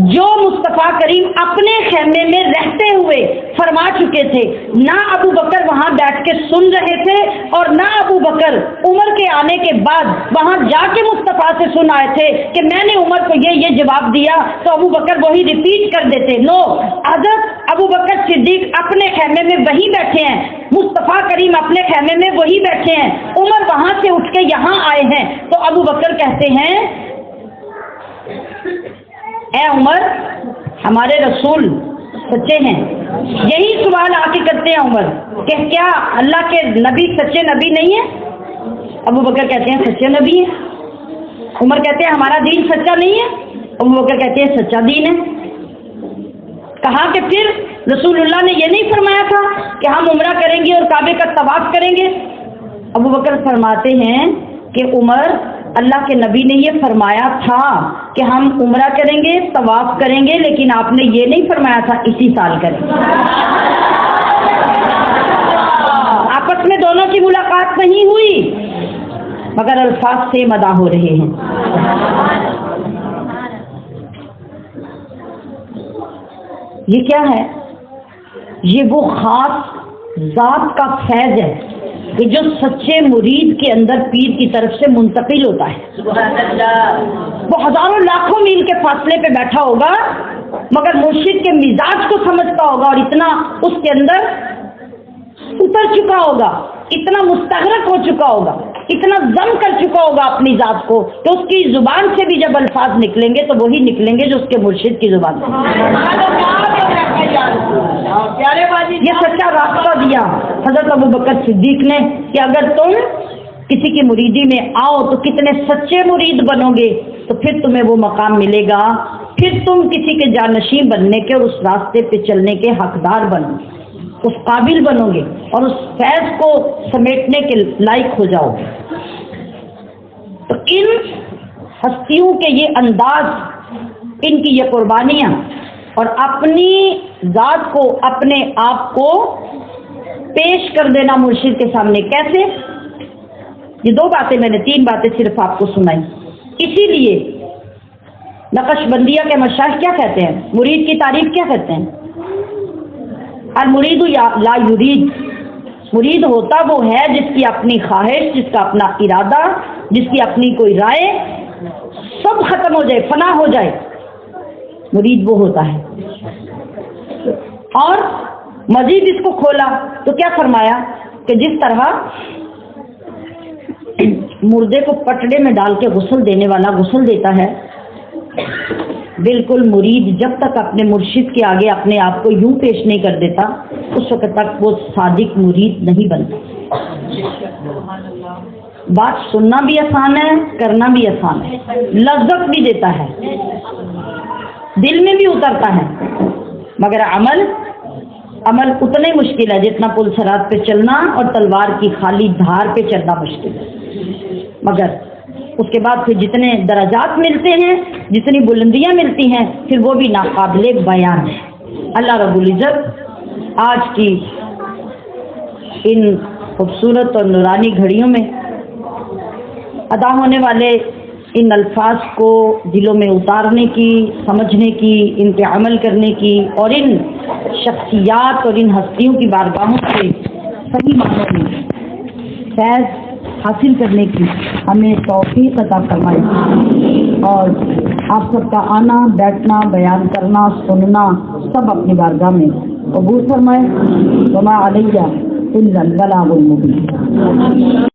جو مصطفیٰ کریم اپنے خیمے میں رہتے ہوئے فرما چکے تھے. نہ ابو بکر وہاں بیٹھ کے سن رہے تھے اور نہ ابو بکر عمر کے آنے کے بعد وہاں جا کے مصطفیٰ سے سن آئے تھے کہ میں نے عمر کو یہ جواب دیا تو ابو بکر وہی ریپیٹ کر دیتے. نو، حضرت ابو بکر صدیق اپنے خیمے میں وہی بیٹھے ہیں، مصطفیٰ کریم اپنے خیمے میں وہی بیٹھے ہیں، عمر وہاں سے اٹھ کے یہاں آئے ہیں. تو ابو بکر کہتے ہیں اے عمر ہمارے رسول سچے ہیں. یہی سوال آ کے کرتے ہیں عمر کہ کیا اللہ کے نبی سچے نبی نہیں ہیں؟ ابو بکر کہتے ہیں سچے نبی ہیں. عمر کہتے ہیں ہمارا دین سچا نہیں ہے؟ ابو بکر کہتے ہیں سچا دین ہے. کہا کہ پھر رسول اللہ نے یہ نہیں فرمایا تھا کہ ہم عمرہ کریں گے اور کعبے کا طواف کریں گے؟ ابو بکر فرماتے ہیں کہ عمر اللہ کے نبی نے یہ فرمایا تھا کہ ہم عمرہ کریں گے، طواف کریں گے، لیکن آپ نے یہ نہیں فرمایا تھا اسی سال کریں. آپس میں دونوں کی ملاقات نہیں ہوئی مگر الفاظ سے مداح ہو رہے ہیں. یہ کیا ہے؟ یہ وہ خاص ذات کا فیض ہے کہ جو سچے مرید کے اندر پیر کی طرف سے منتقل ہوتا ہے. وہ ہزاروں لاکھوں میل کے فاصلے پہ بیٹھا ہوگا مگر مرشد کے مزاج کو سمجھتا ہوگا اور اتنا اس کے اندر اتر چکا ہوگا، اتنا مستغرق ہو چکا ہوگا، اتنا ضم کر چکا ہوگا اپنی ذات کو کہ اس کی زبان سے بھی جب الفاظ نکلیں گے تو وہی نکلیں گے جو اس کے مرشد کی زبان سے. یہ سچا راستہ دیا حضرت ابو بکر صدیق نے کہ اگر تم کسی کی مریدی میں آؤ تو کتنے سچے مرید بنو گے تو پھر تمہیں وہ مقام ملے گا، پھر تم کسی کے جانشین بننے کے اور اس راستے پہ چلنے کے حقدار بنو گے، اس قابل بنو گے اور اس فیض کو سمیٹنے کے لائق ہو جاؤ گے. تو ان ہستیوں کے یہ انداز، ان کی یہ قربانیاں اور اپنی ذات کو، اپنے آپ کو پیش کر دینا مرشد کے سامنے کیسے؟ یہ دو باتیں میں نے، تین باتیں صرف آپ کو سنائی. اسی لیے نقش بندیہ کے مشائخ کیا کہتے ہیں؟ مرید کی تعریف کیا کہتے ہیں؟ المرید لا یرید، مرید ہوتا وہ ہے جس کی اپنی خواہش، جس کا اپنا ارادہ، جس کی اپنی کوئی رائے سب ختم ہو جائے، فنا ہو جائے، مرید وہ ہوتا ہے. اور مزید اس کو کھولا تو کیا فرمایا کہ جس طرح مردے کو پٹڑے میں ڈال کے غسل دینے والا غسل دیتا ہے، بالکل مرید جب تک اپنے مرشد کے آگے اپنے آپ کو یوں پیش نہیں کر دیتا اس وقت تک وہ صادق مرید نہیں بنتا. بات سننا بھی آسان ہے، کرنا بھی آسان ہے، لذت بھی دیتا ہے، دل میں بھی اترتا ہے، مگر عمل اتنا ہی مشکل ہے جتنا پل صراط پہ چلنا اور تلوار کی خالی دھار پہ چلنا مشکل ہے. مگر اس کے بعد پھر جتنے درجات ملتے ہیں، جتنی بلندیاں ملتی ہیں، پھر وہ بھی ناقابل بیان ہے. اللہ رب العزت آج کی ان خوبصورت اور نورانی گھڑیوں میں ادا ہونے والے ان الفاظ کو دلوں میں اتارنے کی، سمجھنے کی، ان پہ عمل کرنے کی اور ان شخصیات اور ان ہستیوں کی بارگاہوں سے صحیح معنوں میں فیض حاصل کرنے کی ہمیں توفیق عطا فرمائے اور آپ سب کا آنا، بیٹھنا، بیان کرنا، سننا سب اپنی بارگاہ میں قبول فرمائے. وما علیہ الا البلاغ المبین.